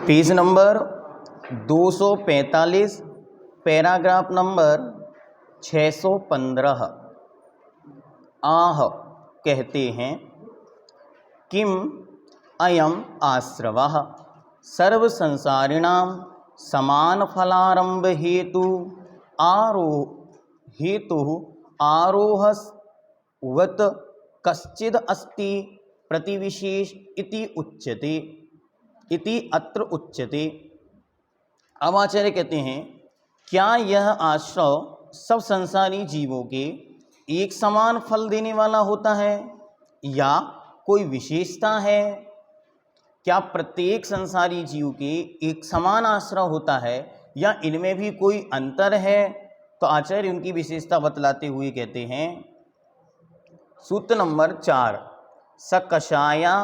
Page number 245, paragraph number 615। आह कहते हैं किम अयम आश्रवः सर्व संसारिणां समान फलारंभ हेतु आरोहवत् कश्चिद अस्ति प्रतिविशेष इति उच्यते इति अत्र उच्यते। अब आचार्य कहते हैं क्या यह आश्रव सब संसारी जीवों के एक समान फल देने वाला होता है या कोई विशेषता है? क्या प्रत्येक संसारी जीव के एक समान आश्रव होता है या इनमें भी कोई अंतर है? तो आचार्य उनकी विशेषता बतलाते हुए कहते हैं, सूत्र नंबर 4, सकषाया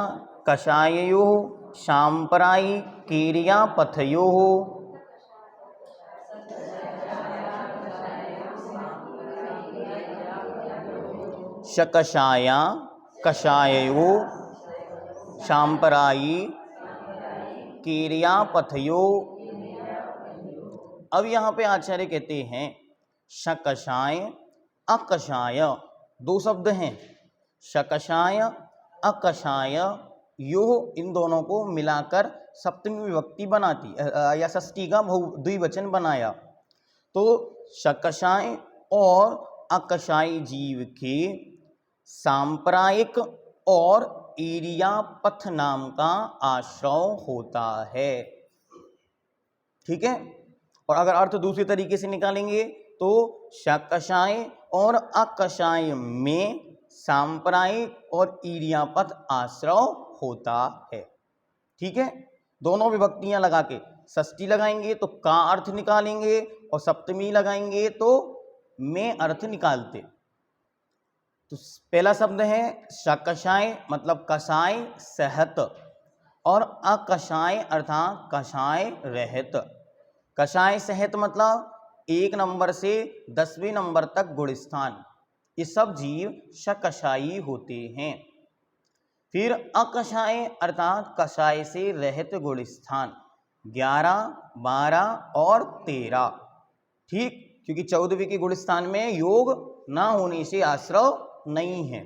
कषाययो शांपराई कीरिया पथयो शकषाया कषाययो शांपराई कीरिया पथयो। अब यहाँ पे आचार्य कहते हैं शकषाय अकषाय, दो शब्द हैं, शकषाय अकषाय, यो इन दोनों को मिलाकर सप्तमी विभक्ति बनाती या षष्ठी का द्विवचन बनाया। तो शकषाय और अकषाय जीव के सांप्रायिक और ईरियापथ नाम का आश्रव होता है। ठीक है। और अगर अर्थ दूसरे तरीके से निकालेंगे तो शकषाय और अकषाय में सांप्रायिक और ईरियापथ आश्रव होता है। ठीक है। दोनों विभक्तियां लगा के षष्ठी लगाएंगे तो का अर्थ निकालेंगे और सप्तमी लगाएंगे तो में अर्थ निकालते। तो पहला शब्द है शकषाय मतलब कषाय सहत और अकषाय अर्थात कषाय रहत। कषाय सहत मतलब 1 नंबर से 10वें नंबर तक गुणस्थान, ये सब जीव शकषायी होते हैं। फिर अकषाय अर्थात कषाय से रहित गुणस्थान 11, 12 और 13। ठीक, क्योंकि 14वें के गुणस्थान में योग ना होने से आश्रव नहीं है।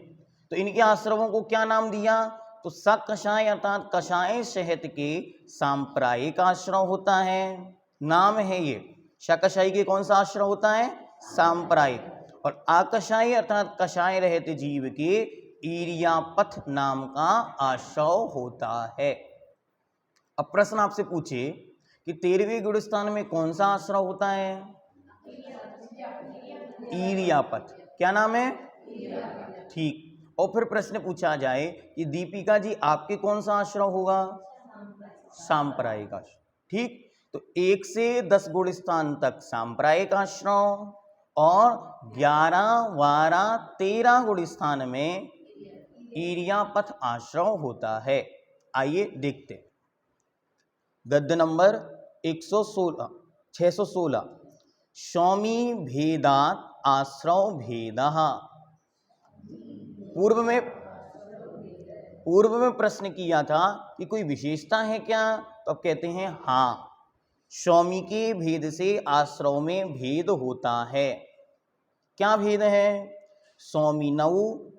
तो इनके आश्रवों को क्या नाम दिया? तो सकषाय अर्थात कषाय शहत के सांप्रायिक आश्रव होता है, नाम है ये। शकषायी के कौन सा आश्रव होता है? सांप्रायिक। और आकषाय अर्थात कषाय रहते जीव के ईरियापथ नाम का आश्रव होता है। अब प्रश्न आपसे पूछे कि 13वें गुणस्थान में कौन सा आश्रव होता है? ईरियापथ। क्या नाम है? ठीक। और फिर प्रश्न पूछा जाए कि दीपिका जी आपके कौन सा आश्रव होगा? सांप्रायिक आश्रव। ठीक। तो 1 से 10 गुणस्थान तक सांप्रायिक आश्रव और 11, 12, 13 गुणस्थान में ईरियापथ आश्रव होता है। आइए देखते। गद्य नंबर 616, सौमी भेदात आश्रव भेदः। पूर्व में प्रश्न किया था कि कोई विशेषता है क्या? तो अब कहते हैं हाँ, सौमी के भेद से आश्रव में भेद होता है। क्या भेद है? सौमिनौ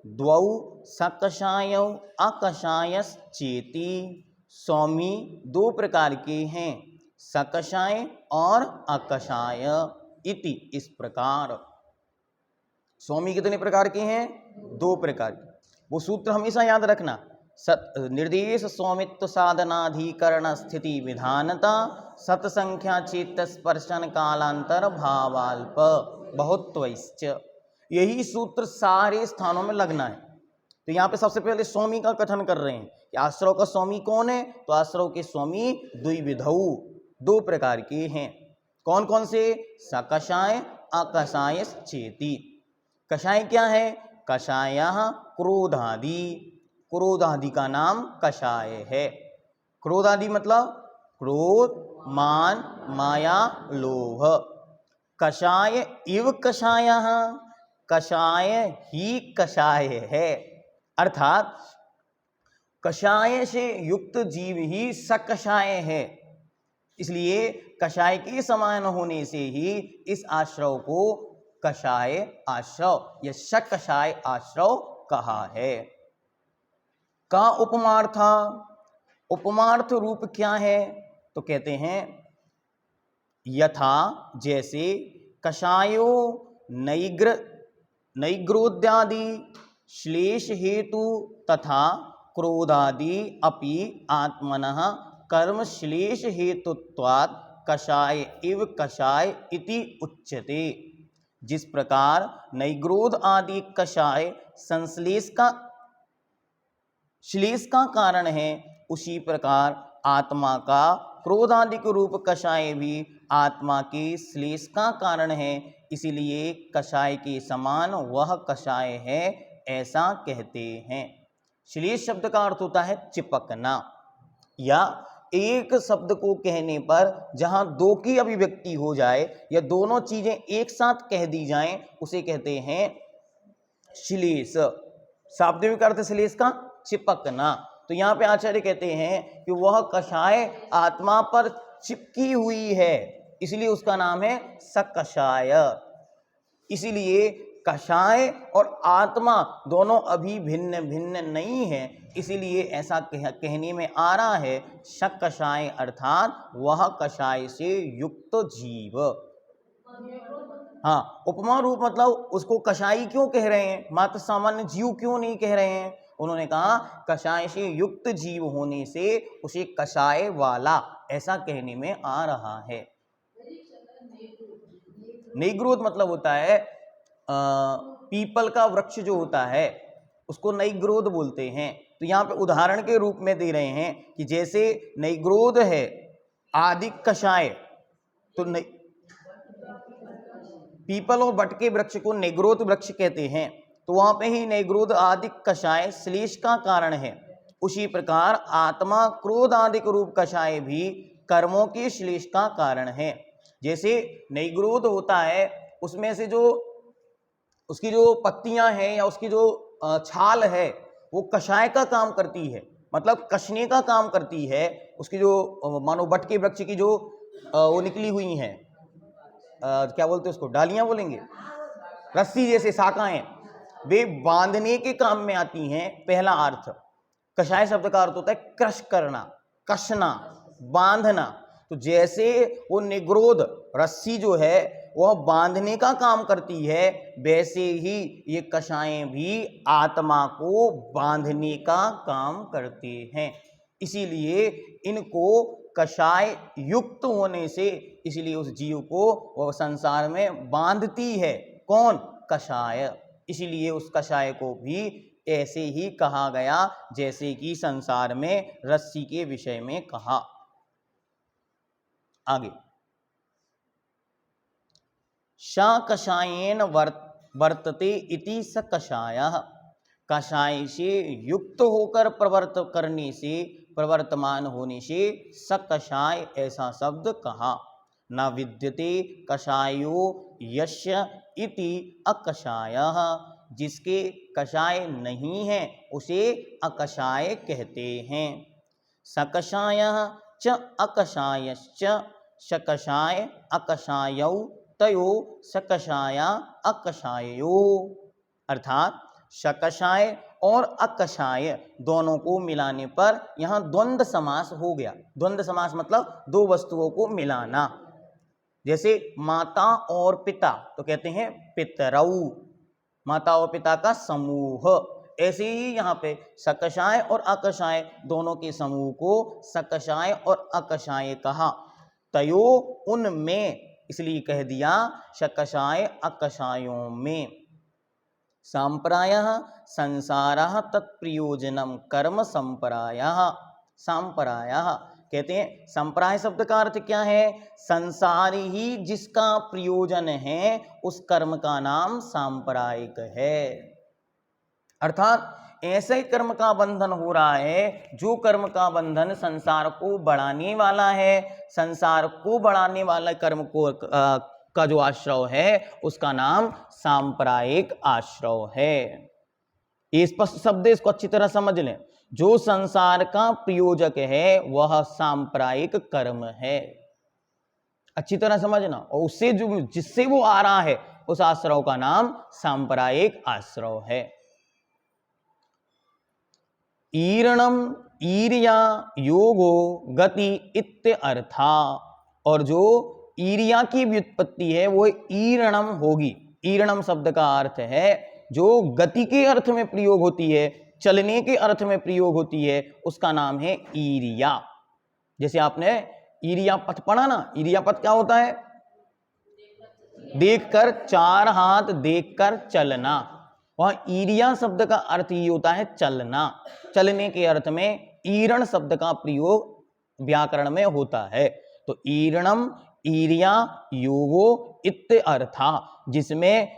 द्वौ सकषायौ अकषायश्चेति। सौमी 2 प्रकार के हैं, सकषाय और अकषाय इति, इस प्रकार। सौमी कितने प्रकार के हैं? 2 प्रकार के। वो सूत्र हमेशा याद रखना, निर्देश सौमित्व साधनाधिकरण स्थिति विधानता सतसंख्या चेत स्पर्शन कालांतर भावाल्प बहुत्वश्च। यही सूत्र सारे स्थानों में लगना है। तो यहाँ पे सबसे पहले सौमी का कथन कर रहे हैं कि आश्रव का स्वामी कौन है? तो आश्रव के स्वामी द्विविधौ, 2 प्रकार के हैं। कौन कौन से? सकषाय अकषायश्चेति। कषाय क्या है? कषायः क्रोधादि, क्रोधादि का नाम कषाय है। क्रोधादि मतलब क्रोध, मान, माया, लोभ। कषाय इव कषायः, कषाय ही कषाय है, अर्थात कषाय से युक्त जीव ही सकषाय है। इसलिए कषाय के समान होने से ही इस आश्रव को कषाय आश्रव या शकषाय आश्रव कहा है। का उपमार्था, उपमार्थ रूप क्या है? तो कहते हैं यथा, जैसे कषायो नैग्रोद्यादि श्लेष हेतु तथा क्रोधादि अपि आत्मनः कर्म श्लेष हेतुत्वात् कषाय इव कषाय इति उच्यते। जिस प्रकार नैग्रोध आदि कषाय श्लेष का कारण है, उसी प्रकार आत्मा का क्रोधादिक रूप कषाय भी आत्मा के श्लेष का कारण है, इसीलिए कषाय के समान वह कषाय है, ऐसा कहते हैं। श्लेष शब्द का अर्थ होता है चिपकना, या एक शब्द को कहने पर जहां दो की अभिव्यक्ति हो जाए या दोनों चीजें एक साथ कह दी जाएं, उसे कहते हैं श्लेष। शाब्दिक अर्थ श्लेष का चिपकना। तो यहाँ पे आचार्य कहते हैं कि वह कषाय आत्मा पर चिपकी हुई है, इसलिए उसका नाम है सकषाय। इसीलिए कषाय और आत्मा दोनों अभी भिन्न भिन्न नहीं है, इसीलिए ऐसा कहने में आ रहा है शकषाय अर्थात वह कषाय से युक्त जीव। हाँ, उपमा रूप मतलब उसको कषाई क्यों कह रहे हैं, मात्र सामान्य जीव क्यों नहीं कह रहे हैं? उन्होंने कहा कषाय से युक्त जीव होने से उसे कषाय वाला ऐसा कहने में आ रहा है। नैग्रोध मतलब होता है पीपल का वृक्ष जो होता है उसको नैग्रोध बोलते हैं। तो यहाँ पे उदाहरण के रूप में दे रहे हैं कि जैसे नैग्रोध है आदि कषाय, तो पीपल और बट के वृक्ष को नैग्रोध वृक्ष कहते हैं, तो वहां पे ही नैग्रोध आदि कषाय श्लेष का कारण है। उसी प्रकार आत्मा क्रोध आदि रूप कषाय भी कर्मों के श्लेष का कारण है। जैसे नैग्रोध होता है, उसमें से जो उसकी जो पत्तियां हैं या उसकी जो छाल है वो कषाय का काम करती है, मतलब कषने का काम करती है। उसकी जो मानो बट के वृक्ष की जो वो निकली हुई हैं, क्या बोलते हैं उसको, डालियां बोलेंगे, रस्सी जैसे शाखाएं, वे बांधने के काम में आती हैं। पहला अर्थ कषाय शब्द का अर्थ होता है क्रश करना, कसना, बांधना। तो जैसे वो निग्रोध रस्सी जो है वह बांधने का काम करती है, वैसे ही ये कषायें भी आत्मा को बांधने का काम करते हैं। इसीलिए इनको कषाय युक्त होने से, इसलिए उस जीव को वह संसार में बांधती है। कौन? कषाय। इसीलिए उस कषाय को भी ऐसे ही कहा गया जैसे कि संसार में रस्सी के विषय में कहा। आगे शकषायेन वर्तते इति सकषायः, कषाय से युक्त होकर प्रवर्त करने से, प्रवर्तमान होने से सकषाय ऐसा शब्द कहा। न विद्यते कषायो यस्य इति अकषायः, जिसके कषाय नहीं है उसे अकषाय कहते हैं। सकषायः च अकषायश्च शकषाय अकषायौ तयो सकषाया अकषायो, अर्थात शकषाय और अकषाय दोनों को मिलाने पर यहाँ द्वंद्व समास हो गया। द्वंद्व समास मतलब दो वस्तुओं को मिलाना। जैसे माता और पिता, तो कहते हैं पितरऊ, माता और पिता का समूह। ऐसे ही यहाँ पे सकषाय और अकषाय दोनों के समूह को सकषाय और अकषाय कहा। तयो उनमें, इसलिए कह दिया शकषाय अकषायों में। सांप्रायः संसारः तत्प्रयोजनम कर्म संप्रायः। सांप्रायः कहते हैं, संप्राय शब्द का अर्थ क्या है? संसार ही जिसका प्रयोजन है उस कर्म का नाम सांप्रायिक है। अर्थात ऐसे कर्म का बंधन हो रहा है जो कर्म का बंधन संसार को बढ़ाने वाला है। संसार को बढ़ाने वाला कर्म को का जो आश्रव है उसका नाम सांप्रायिक आश्रव है। ये स्पष्ट शब्द, इसको अच्छी तरह समझ लें। जो संसार का प्रयोजक है वह सांप्रायिक कर्म है। अच्छी तरह समझना, और उससे जो जिससे वो आ रहा है उस आश्रव का नाम सांप्रदायिक आश्रव है। ईरणम ईर्या योगो गति इत्य अर्था, और जो ईर्या की व्युत्पत्ति है वो ईरणम होगी। ईरणम शब्द का अर्थ है जो गति के अर्थ में प्रयोग होती है, चलने के अर्थ में प्रयोग होती है, उसका नाम है ईर्या। जैसे आपने ईर्या पथ पढ़ा ना, ईर्या पथ क्या होता है? देखकर, चार हाथ देखकर चलना। वहां ईर्या शब्द का अर्थ ये होता है चलना। चलने के अर्थ में ईरण शब्द का प्रयोग व्याकरण में होता है। तो ईरणम ईर्या योगो इत्य अर्था, जिसमें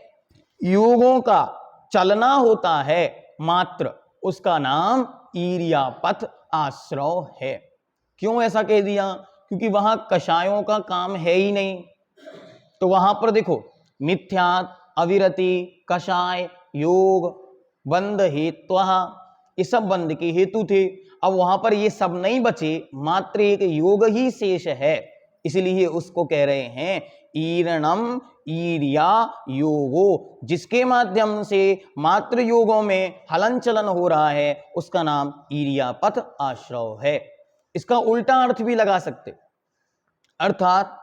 योगों का चलना होता है मात्र, उसका नाम ईर्यापथ आश्रव है। क्यों ऐसा कह दिया? क्योंकि वहां कषायों का काम है ही नहीं। तो वहां पर देखो मिथ्यात्, अविरति, कषाय, योग, बंध हेतु, ये सब बंध के हेतु थे। अब वहां पर ये सब नहीं बचे, मात्र एक योग ही शेष है, इसलिए उसको कह रहे हैं ईरणम ईर्या योगो, जिसके माध्यम से मात्र योगों में हलन चलन हो रहा है, उसका नाम ईर्यापथ आश्रव है। इसका उल्टा अर्थ भी लगा सकते, अर्थात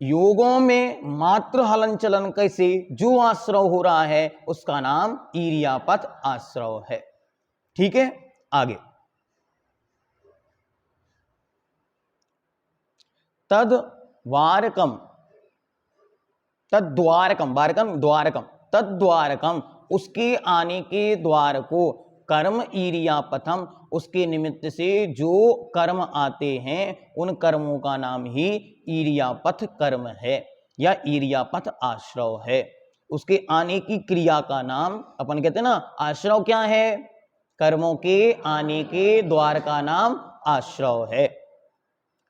योगों में मात्र हलन चलन कैसे जो आश्रव हो रहा है उसका नाम ईर्यापथ आश्रव है। ठीक है, आगे तद्वारकम, तद्वारकम, वारकम द्वारकम, तद्वारकम, उसके आने के द्वार को, कर्म ईर्यापथम, उसके निमित्त से जो कर्म आते हैं उन कर्मों का नाम ही ईर्यापथ कर्म है या ईर्यापथ आश्रव है। उसके आने की क्रिया का नाम, अपन कहते हैं ना आश्रव क्या है? कर्मों के आने के द्वार का नाम आश्रव है।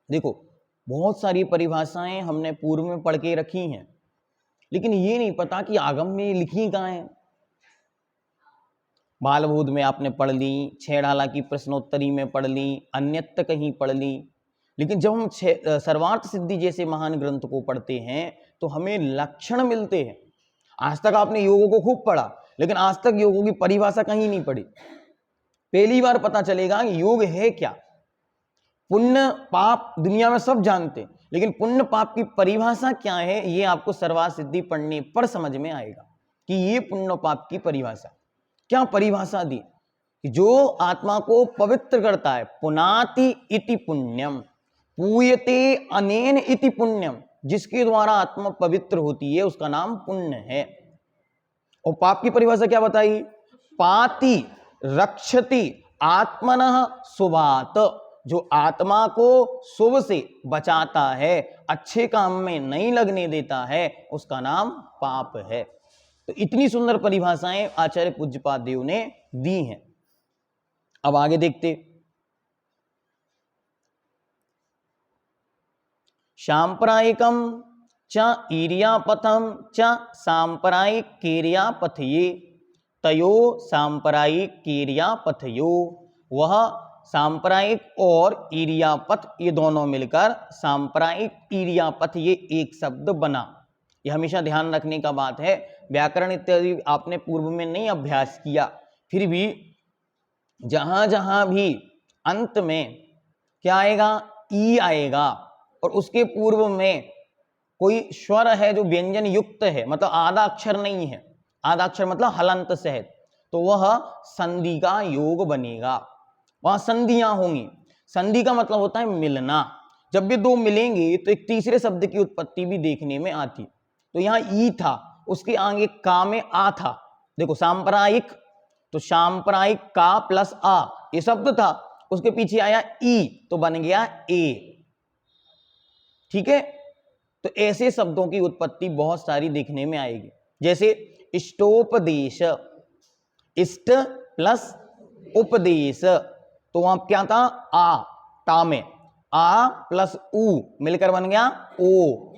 देखो बहुत सारी परिभाषाएं हमने पूर्व में पढ़ के रखी हैं, लेकिन ये नहीं पता कि आगम में लिखी कहाँ है। बालबोध में आपने पढ़ ली, छेड़ाला की प्रश्नोत्तरी में पढ़ ली, अन्यत्र कहीं पढ़ ली, लेकिन जब हम सर्वार्थ सिद्धि जैसे महान ग्रंथ को पढ़ते हैं तो हमें लक्षण मिलते हैं। आज तक आपने योगों को खूब पढ़ा, लेकिन आज तक योगों की परिभाषा कहीं नहीं पढ़ी। पहली बार पता चलेगा कि योग है क्या। पुण्य पाप दुनिया में सब जानते हैं, लेकिन पुण्य पाप की परिभाषा क्या है ये आपको सर्वार्थ सिद्धि पढ़ने पर समझ में आएगा कि ये पुण्य पाप की परिभाषा क्या परिभाषा दी कि जो आत्मा को पवित्र करता है, पुनाति इति पुण्यम, पूयते अनेन इति पुण्यम, जिसके द्वारा आत्मा पवित्र होती है उसका नाम पुण्य है। और पाप की परिभाषा क्या बताई? पाति रक्षति आत्मनः शुभात्, जो आत्मा को शुभ से बचाता है, अच्छे काम में नहीं लगने देता है, उसका नाम पाप है। तो इतनी सुंदर परिभाषाएं आचार्य पूज्यपाद देव ने दी हैं। अब आगे देखते, सांप्रदायिकम च ईर्यापथम च सांप्रदायिक कीर्यापथये तयो सांप्रदायिक कीर्यापथयो, वह सांप्रदायिक और ईर्यापथ ये दोनों मिलकर सांप्रदायिक ईर्यापथ ये एक शब्द बना। ये हमेशा ध्यान रखने का बात है। व्याकरण इत्यादि आपने पूर्व में नहीं अभ्यास किया, फिर भी जहां जहां भी अंत में क्या आएगा? ई आएगा, और उसके पूर्व में कोई स्वर है जो व्यंजन युक्त है, मतलब आधा अक्षर नहीं है, आधा अक्षर मतलब हलंत सहित, तो वह संधि का योग बनेगा। वहां संधियां होंगी। संधि का मतलब होता है मिलना। जब भी दो मिलेंगे तो एक तीसरे शब्द की उत्पत्ति भी देखने में आती। तो यहाँ ई था, उसके आगे का में आ था। देखो सांप्रदायिक, तो सांप्रदायिक का प्लस आ ये शब्द था, उसके पीछे आया ई तो बन गया ए। ठीक है, तो ऐसे शब्दों की उत्पत्ति बहुत सारी देखने में आएगी, जैसे इष्टोपदेश, इष्ट प्लस उपदेश, तो वहां क्या था? आ, ता में आ प्लस उ मिलकर बन गया ओ।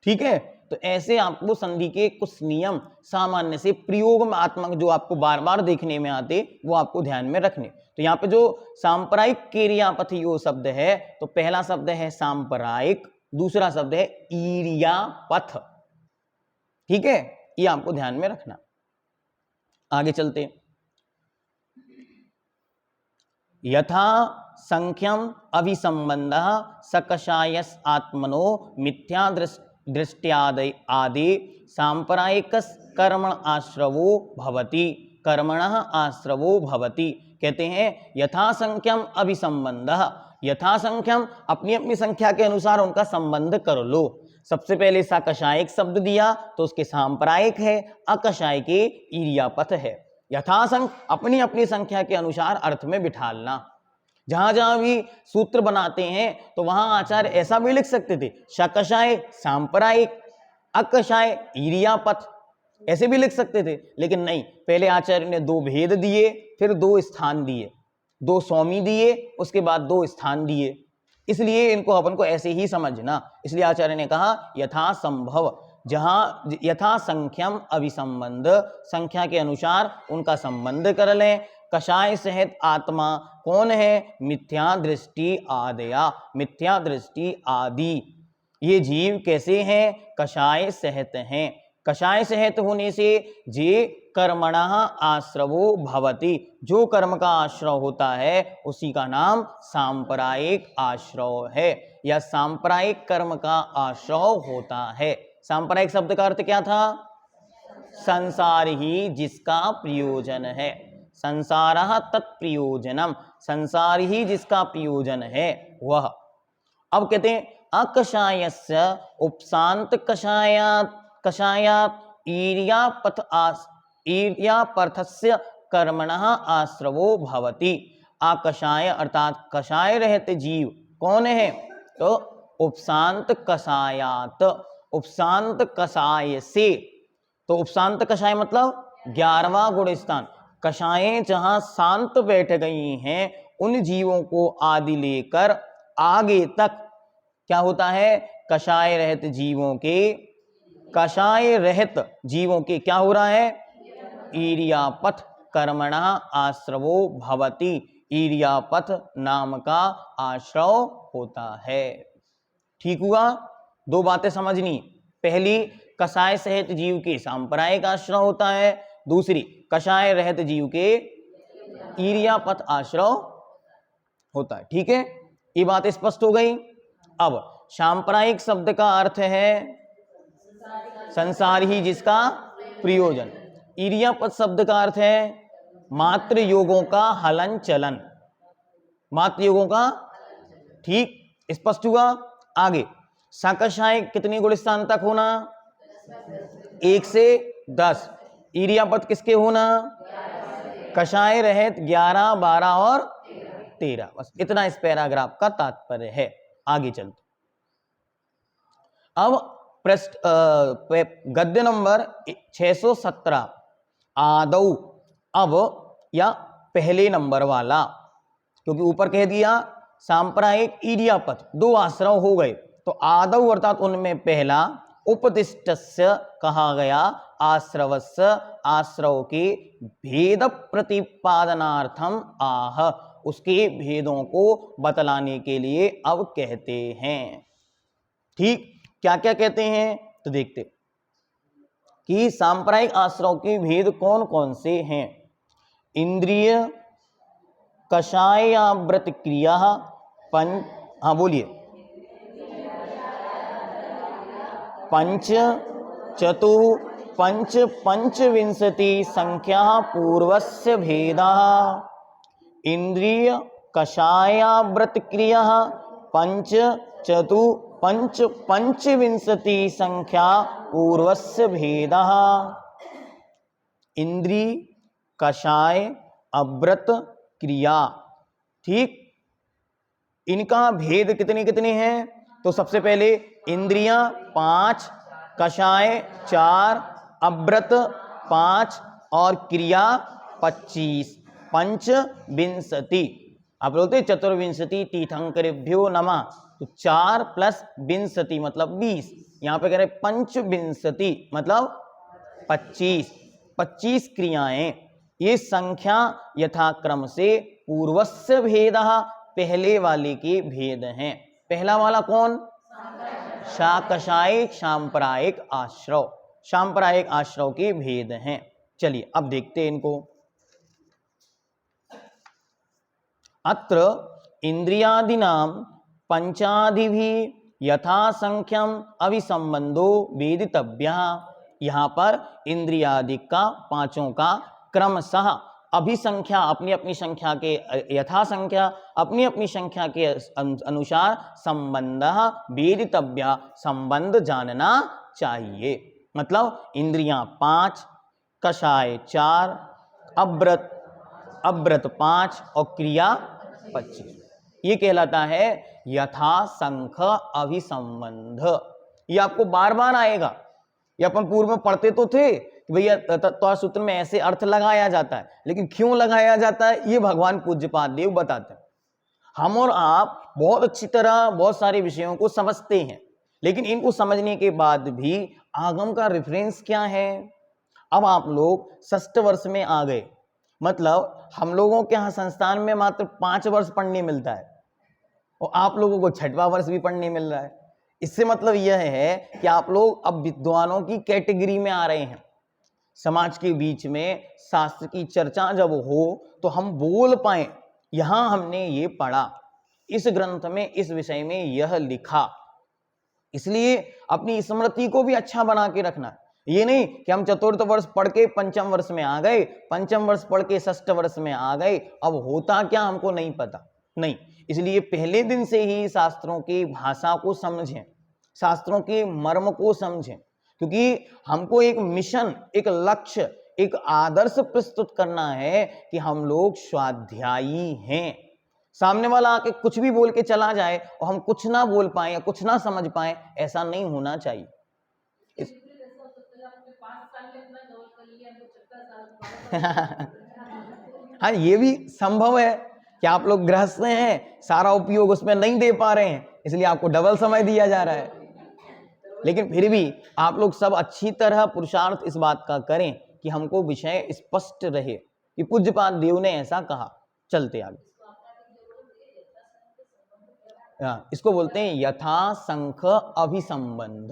ठीक है, तो ऐसे आपको संधि के कुछ नियम सामान्य से प्रयोग में आत्मक जो आपको बार बार देखने में आते वो आपको ध्यान में रखने। तो यहाँ पे जो सांप्रदायिक कीर्यापथ यो शब्द है, तो पहला शब्द है सांप्रदायिक, दूसरा शब्द है ईर्यापथ। ठीक है, ये आपको ध्यान में रखना। आगे चलते, यथा संख्यम अभिसंबंध सकषायस आत्मनो मिथ्या दृष्ट्यादि आदि सांप्रदायिक कर्मण आश्रवो भवति, कर्मणः आश्रवो भवति। कहते हैं यथा संख्यम अभिसंबंध, यथा संख्यम अपनी अपनी संख्या के अनुसार उनका संबंध कर लो। सबसे पहले सकषायिक शब्द दिया तो उसके सांप्रदायिक है, अकषाय के ईर्यापथ है। यथासंख्य अपनी अपनी संख्या के अनुसार अर्थ में बिठालना। जहां जहां भी सूत्र बनाते हैं तो वहां आचार्य ऐसा भी लिख सकते थे, शकषाय सांप्रदायिक, अकषाय ईर्यापथ, ऐसे भी लिख सकते थे, लेकिन नहीं, पहले आचार्य ने दो भेद दिए, फिर दो स्थान दिए, दो स्वामी दिए, उसके बाद दो स्थान दिए। इसलिए इनको अपन को ऐसे ही समझना। इसलिए आचार्य ने कहा यथा संभव, जहां यथा संख्यम अभिसंबंध, संख्या के अनुसार उनका संबंध कर लें। कषाय सहित आत्मा कौन है? मिथ्या दृष्टि आदया, मिथ्या दृष्टि आदि। ये जीव कैसे हैं? कषाय सहित हैं। कषाय सहित होने से जे कर्मणः आश्रवो भवति, जो कर्म का आश्रव होता है उसी का नाम सांप्रदायिक आश्रव है, या सांप्रदायिक कर्म का आश्रव होता है। सांप्रदायिक शब्द का अर्थ क्या था? संसार ही जिसका प्रयोजन है, संसारः तत्प्रयोजनम, संसार ही जिसका प्रयोजन है वह। अब कहते हैं अकषायस्य उपशांत कषायात, कषायात ईर्यापथस्य कर्मणः आश्रवो भवति। आकषाय अर्थात कषाय रहते जीव कौन है? तो उपशांत कषायात, उपशांत कषाय से। तो उपशांत कषाय मतलब 11वां गुण स्थान। कषायें जहां शांत बैठ गई हैं उन जीवों को आदि लेकर आगे तक क्या होता है? कषाय रहित जीवों के, कषाय रहित जीवों के क्या हो रहा है? ईर्यापथ कर्मणः आश्रवो भवति, ईर्यापथ नाम का आश्रव होता है। ठीक हुआ? दो बातें समझनी। पहली, कषाय सहित जीव के सांप्रदायिक आश्रव होता है, दूसरी कषाय रहित जीव के ईर्यापथ आश्रव होता है। ठीक है, ये बात स्पष्ट हो गई। अब सांप्रदायिक शब्द का अर्थ है संसार ही जिसका प्रयोजन। ईर्यापथ शब्द का अर्थ है मात्र योगों का हलन चलन, मात्र योगों का। ठीक, स्पष्ट हुआ? आगे सकषाय कितनी गुण स्थान तक होना? 1 से 10। ईर्यापथ किसके होना? कषाय रहित 11, 12 और 13। बस इतना इस पैराग्राफ का तात्पर्य है। आगे चलते, अब पृष्ठ गद्य नंबर 617 आदौ, अब या पहले नंबर वाला, क्योंकि ऊपर कह दिया सांप्रदायिक ईर्यापथ दो आश्रव हो गए, तो आदौ अर्थात उनमें पहला, उपदिष्टस्य कहा गया, आश्रवस्य आश्रव के भेद प्रतिपादनार्थम आह, उसके भेदों को बतलाने के लिए अब कहते हैं। ठीक, क्या क्या कहते हैं तो देखते कि सांप्रदायिक आश्रव के भेद कौन कौन से हैं। इंद्रिय कषायाव्रत क्रिया बोलिए, पंच चतु पंच पंचविंशति संख्या पूर्वस्य भेदा। इंद्रिय कषायाव्रत क्रिया पंच चतु पंच पंचविंशति संख्या पूर्वस्य भेदः। इंद्री कषाय अव्रत क्रिया, ठीक, इनका भेद कितने कितने हैं? तो सबसे पहले इंद्रियां 5, कषाय 4, अव्रत 5 और क्रिया 25, पंचविंशति। आप बोलते चतुर्विंशति तीर्थंकरेभ्यो नमः, तो 4 + विंशति मतलब 20। यहां पे कह रहे पंचविंशति मतलब 25, 25 क्रियाएं। ये संख्या यथाक्रम से पूर्वस्य भेदः, पहले वाले के भेद हैं। पहला वाला कौन? शाकशायिक सांप्रदायिक आश्रव, सांप्रदायिक आश्रव के भेद हैं। चलिए अब देखते हैं इनको। अत्र इंद्रियादीनां पंचादिभिः यथा संख्यम अभिसंबंधो वेदितव्यः। यहाँ पर इंद्रियादि का पांचों का क्रमशः अभिसंख्या अपनी अपनी संख्या के यथा संख्या अपनी अपनी संख्या के अनुसार संबंध वेदितव्य संबंध जानना चाहिए। मतलब इंद्रियां 5, कषाय 4, अव्रत 5 और क्रिया 25, ये कहलाता है यथा संख अभिसंबंध। ये आपको बार बार आएगा, ये अपन पूर्व में पढ़ते तो थे भैया तत्व सूत्र में ऐसे अर्थ लगाया जाता है, लेकिन क्यों लगाया जाता है ये भगवान पूज्यपाद देव बताते हैं। हम और आप बहुत अच्छी तरह बहुत सारे विषयों को समझते हैं, लेकिन इनको समझने के बाद भी आगम का रेफरेंस क्या है। अब आप लोग 6ठ वर्ष में आ गए, मतलब हम लोगों के यहाँ संस्थान में मात्र 5 वर्ष पढ़ने मिलता है और आप लोगों को 6वां वर्ष भी पढ़ने मिल रहा है। इससे मतलब यह है कि आप लोग अब विद्वानों की कैटेगरी में आ रहे हैं। समाज के बीच में शास्त्र की चर्चा जब हो तो हम बोल पाए, यहां हमने ये पढ़ा, इस ग्रंथ में इस विषय में यह लिखा, इसलिए अपनी स्मृति को भी अच्छा बना के रखना। ये नहीं कि हम 4th वर्ष पढ़ के 5म वर्ष में आ गए, 5म वर्ष पढ़ के 6ठ वर्ष में आ गए, अब होता क्या हमको नहीं पता, नहीं। इसलिए पहले दिन से ही शास्त्रों की भाषा को समझें, शास्त्रों के मर्म को समझें, क्योंकि हमको एक मिशन, एक लक्ष्य, एक आदर्श प्रस्तुत करना है कि हम लोग स्वाध्यायी हैं। सामने वाला आके कुछ भी बोल के चला जाए और हम कुछ ना बोल पाए या कुछ ना समझ पाए, ऐसा नहीं होना चाहिए। हाँ, ये भी संभव है कि आप लोग गृहस्थ हैं, सारा उपयोग उसमें नहीं दे पा रहे हैं, इसलिए आपको डबल समय दिया जा रहा है। लेकिन फिर भी आप लोग सब अच्छी तरह पुरुषार्थ इस बात का करें कि हमको विषय स्पष्ट रहे कि पूज्यपाद देव ने ऐसा कहा। चलते आगे। इसको बोलते हैं यथा संख अभिसंबंध,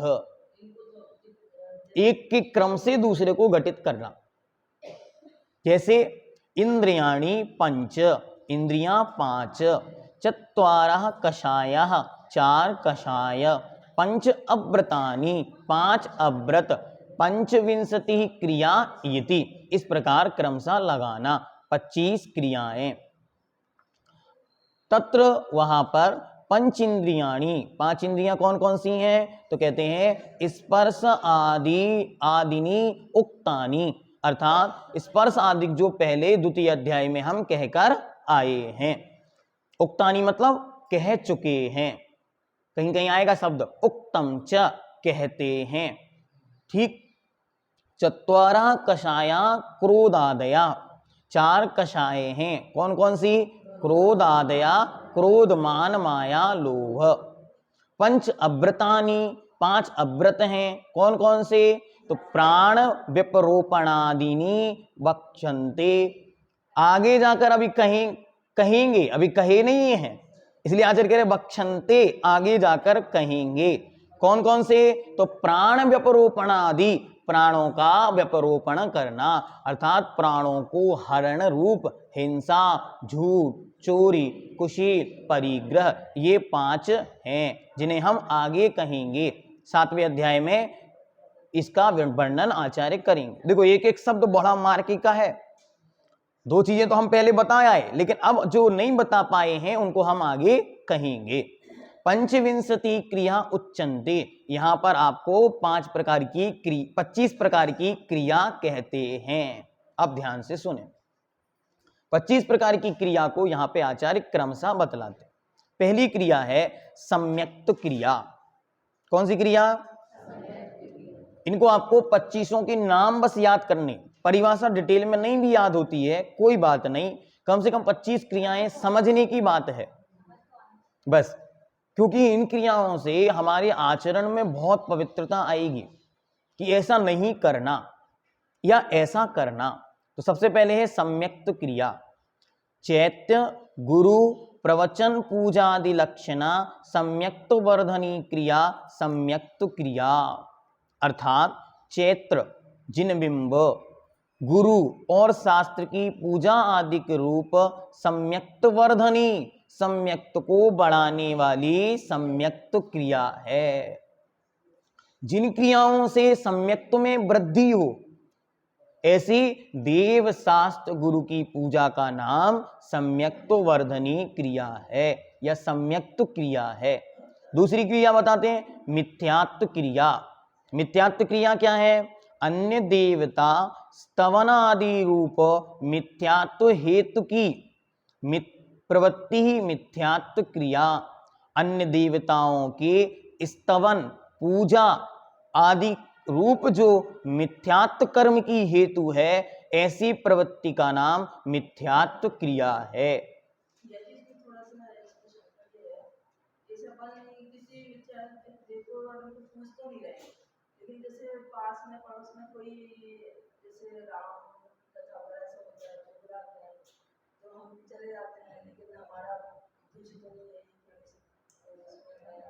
एक के क्रम से दूसरे को घटित करना। जैसे इंद्रियाणि 5, इंद्रियां 5, 4 कषायः 4 कषाय, 5 अव्रतानि 5 अव्रत, 25 क्रिया इति, इस प्रकार क्रमशः लगाना 25 क्रियाएं। तत्र वहां पर पंच इंद्रियाणी, 5 इंद्रियां कौन कौन सी हैं, तो कहते हैं स्पर्श आदिनी उक्तानी, अर्थात स्पर्श आदि जो पहले द्वितीय अध्याय में हम कहकर आए हैं। उक्तानी मतलब कह चुके हैं, कहीं कहीं आएगा शब्द उक्तम च, कहते हैं। ठीक। 4 कषाया क्रोधादया, 4 कषाय हैं, कौन कौन सी, क्रोधादया, क्रोध मान माया लोभ। 5 अव्रतानि, 5 अव्रत हैं, कौन कौन से, तो प्राण विपरोपणादिनी वक्षन्ते, आगे जाकर अभी कहेंगे, अभी कहे नहीं है, इसलिए आचार्य कह रहे वक्षन्ते, आगे जाकर कहेंगे। कौन कौन से, तो प्राण व्यपरोपणादि, प्राणों का व्यपरोपण करना, अर्थात प्राणों को हरण रूप हिंसा, झूठ, चोरी, कुशील, परिग्रह, ये 5 हैं जिन्हें हम आगे कहेंगे। 7वें अध्याय में इसका वर्णन आचार्य करेंगे। देखो एक एक शब्द बड़ा मार्की का है, 2 चीजें तो हम पहले बताया है, लेकिन अब जो नहीं बता पाए हैं उनको हम आगे कहेंगे। 25 क्रिया उच्चन्ते, यहां पर आपको 25 प्रकार की क्रिया कहते हैं। अब ध्यान से सुने, 25 प्रकार की क्रिया को यहां पे आचार्य क्रमशः बतलाते। पहली क्रिया है सम्यक्त क्रिया। कौन सी क्रिया, इनको आपको 25 के नाम बस याद करने, परिभाषा डिटेल में नहीं भी याद होती है कोई बात नहीं, कम से कम 25 क्रियाएं समझने की बात है बस, क्योंकि इन क्रियाओं से हमारे आचरण में बहुत पवित्रता आएगी कि ऐसा नहीं करना या ऐसा करना। तो सबसे पहले है सम्यक्त क्रिया। चैत्य, गुरु, प्रवचन पूजादि लक्षणा सम्यक्त वर्धनी क्रिया सम्यक्त क्रिया। अर्थात चैत्र, जिनबिंब, गुरु और शास्त्र की पूजा आदि के रूप सम्यक्त वर्धनी, सम्यक्त को बढ़ाने वाली सम्यक्त क्रिया है। जिन क्रियाओं से सम्यक्त में वृद्धि हो, ऐसी देव शास्त्र गुरु की पूजा का नाम सम्यक्त वर्धनी क्रिया है या सम्यक्त क्रिया है। दूसरी क्रिया बताते हैं, मिथ्यात्व क्रिया। मिथ्यात्व क्रिया क्या है? अन्य देवता स्तवन आदि रूप मिथ्यात्व हेतु की प्रवृत्ति ही मिथ्यात्व क्रिया। अन्य देवताओं के स्तवन, पूजा आदि रूप जो मिथ्यात्व कर्म की हेतु है, ऐसी प्रवृत्ति का नाम मिथ्यात्व क्रिया है।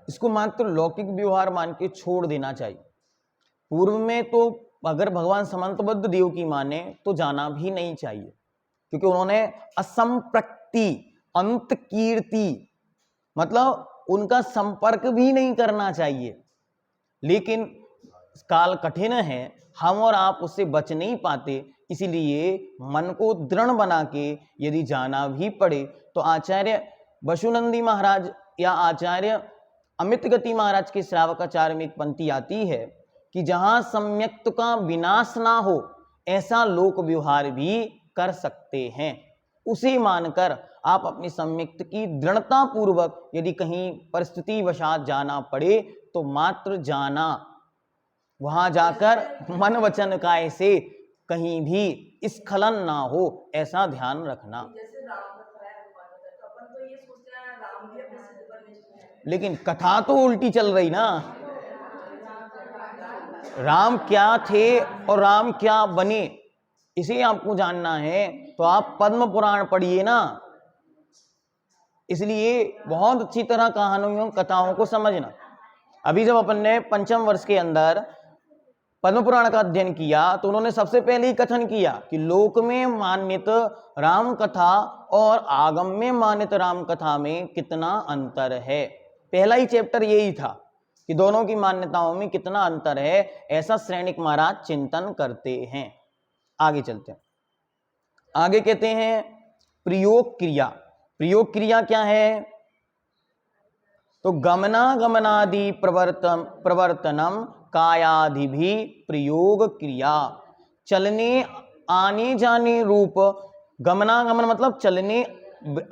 इसको मात्र लौकिक व्यवहार मान के छोड़ देना चाहिए। पूर्व में तो अगर भगवान समंतबद्ध देव की माने तो जाना भी नहीं चाहिए, क्योंकि उन्होंने असंप्रक्ति, अंत कीर्ति, मतलब उनका संपर्क भी नहीं करना चाहिए। लेकिन काल कठिन है, हम और आप उससे बच नहीं पाते, इसीलिए मन को दृढ़ बना के यदि जाना भी पड़े तो आचार्य वसुनंदी महाराज या आचार्य अमित गति महाराज के श्रावकाचार्य में एक पंक्ति आती है कि जहां सम्यक्त का विनाश ना हो ऐसा लोक व्यवहार भी कर सकते हैं। उसे मानकर आप अपनी सम्यक्त की दृढ़ता पूर्वक यदि कहीं परिस्थिति वशात जाना पड़े तो मात्र जाना, वहां जाकर मन वचन काय से कहीं भी स्खलन ना हो, ऐसा ध्यान रखना। लेकिन कथा तो उल्टी चल रही ना, राम क्या थे और राम क्या बने, इसे आपको जानना है तो आप पद्म पुराण पढ़िए ना। इसलिए बहुत अच्छी तरह कहानियों कथाओं को समझना। अभी जब अपन ने पंचम वर्ष के अंदर पद्म पुराण का अध्ययन किया तो उन्होंने सबसे पहले ही कथन किया कि लोक में मान्यत राम कथा और आगम में मान्यत राम कथा में कितना अंतर है। पहला ही चैप्टर यही था कि दोनों की मान्यताओं में कितना अंतर है, ऐसा श्रेणिक महाराज चिंतन करते हैं। आगे चलते हैं। आगे कहते हैं प्रयोग क्रिया। प्रयोग क्रिया क्या है? तो गमनागमनादि प्रवर्तनम कायादि भी प्रयोग क्रिया। चलने आने जाने रूप, गमनागमन मतलब चलने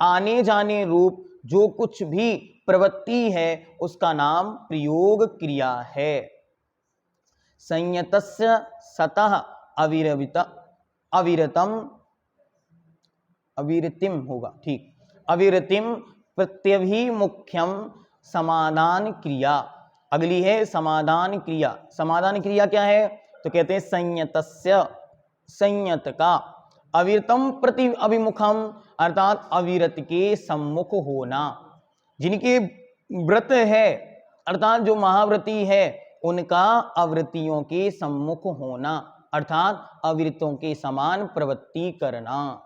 आने जाने रूप जो कुछ भी प्रवृत्ति है उसका नाम प्रयोग क्रिया है। संयतस्य सतः अविरतिम होगा, ठीक, अविरतिम प्रत्यभिमुख्यम समाधान क्रिया। अगली है समाधान क्रिया। समाधान क्रिया क्या है? तो कहते हैं संयतस्य, संयत का, अविरतम प्रति अभिमुखम अर्थात अविरत के सम्मुख होना। जिनके व्रत है अर्थात जो महाव्रती है उनका अवृत्तियों के सम्मुख होना अर्थात अविरतों के समान प्रवृत्ति करना,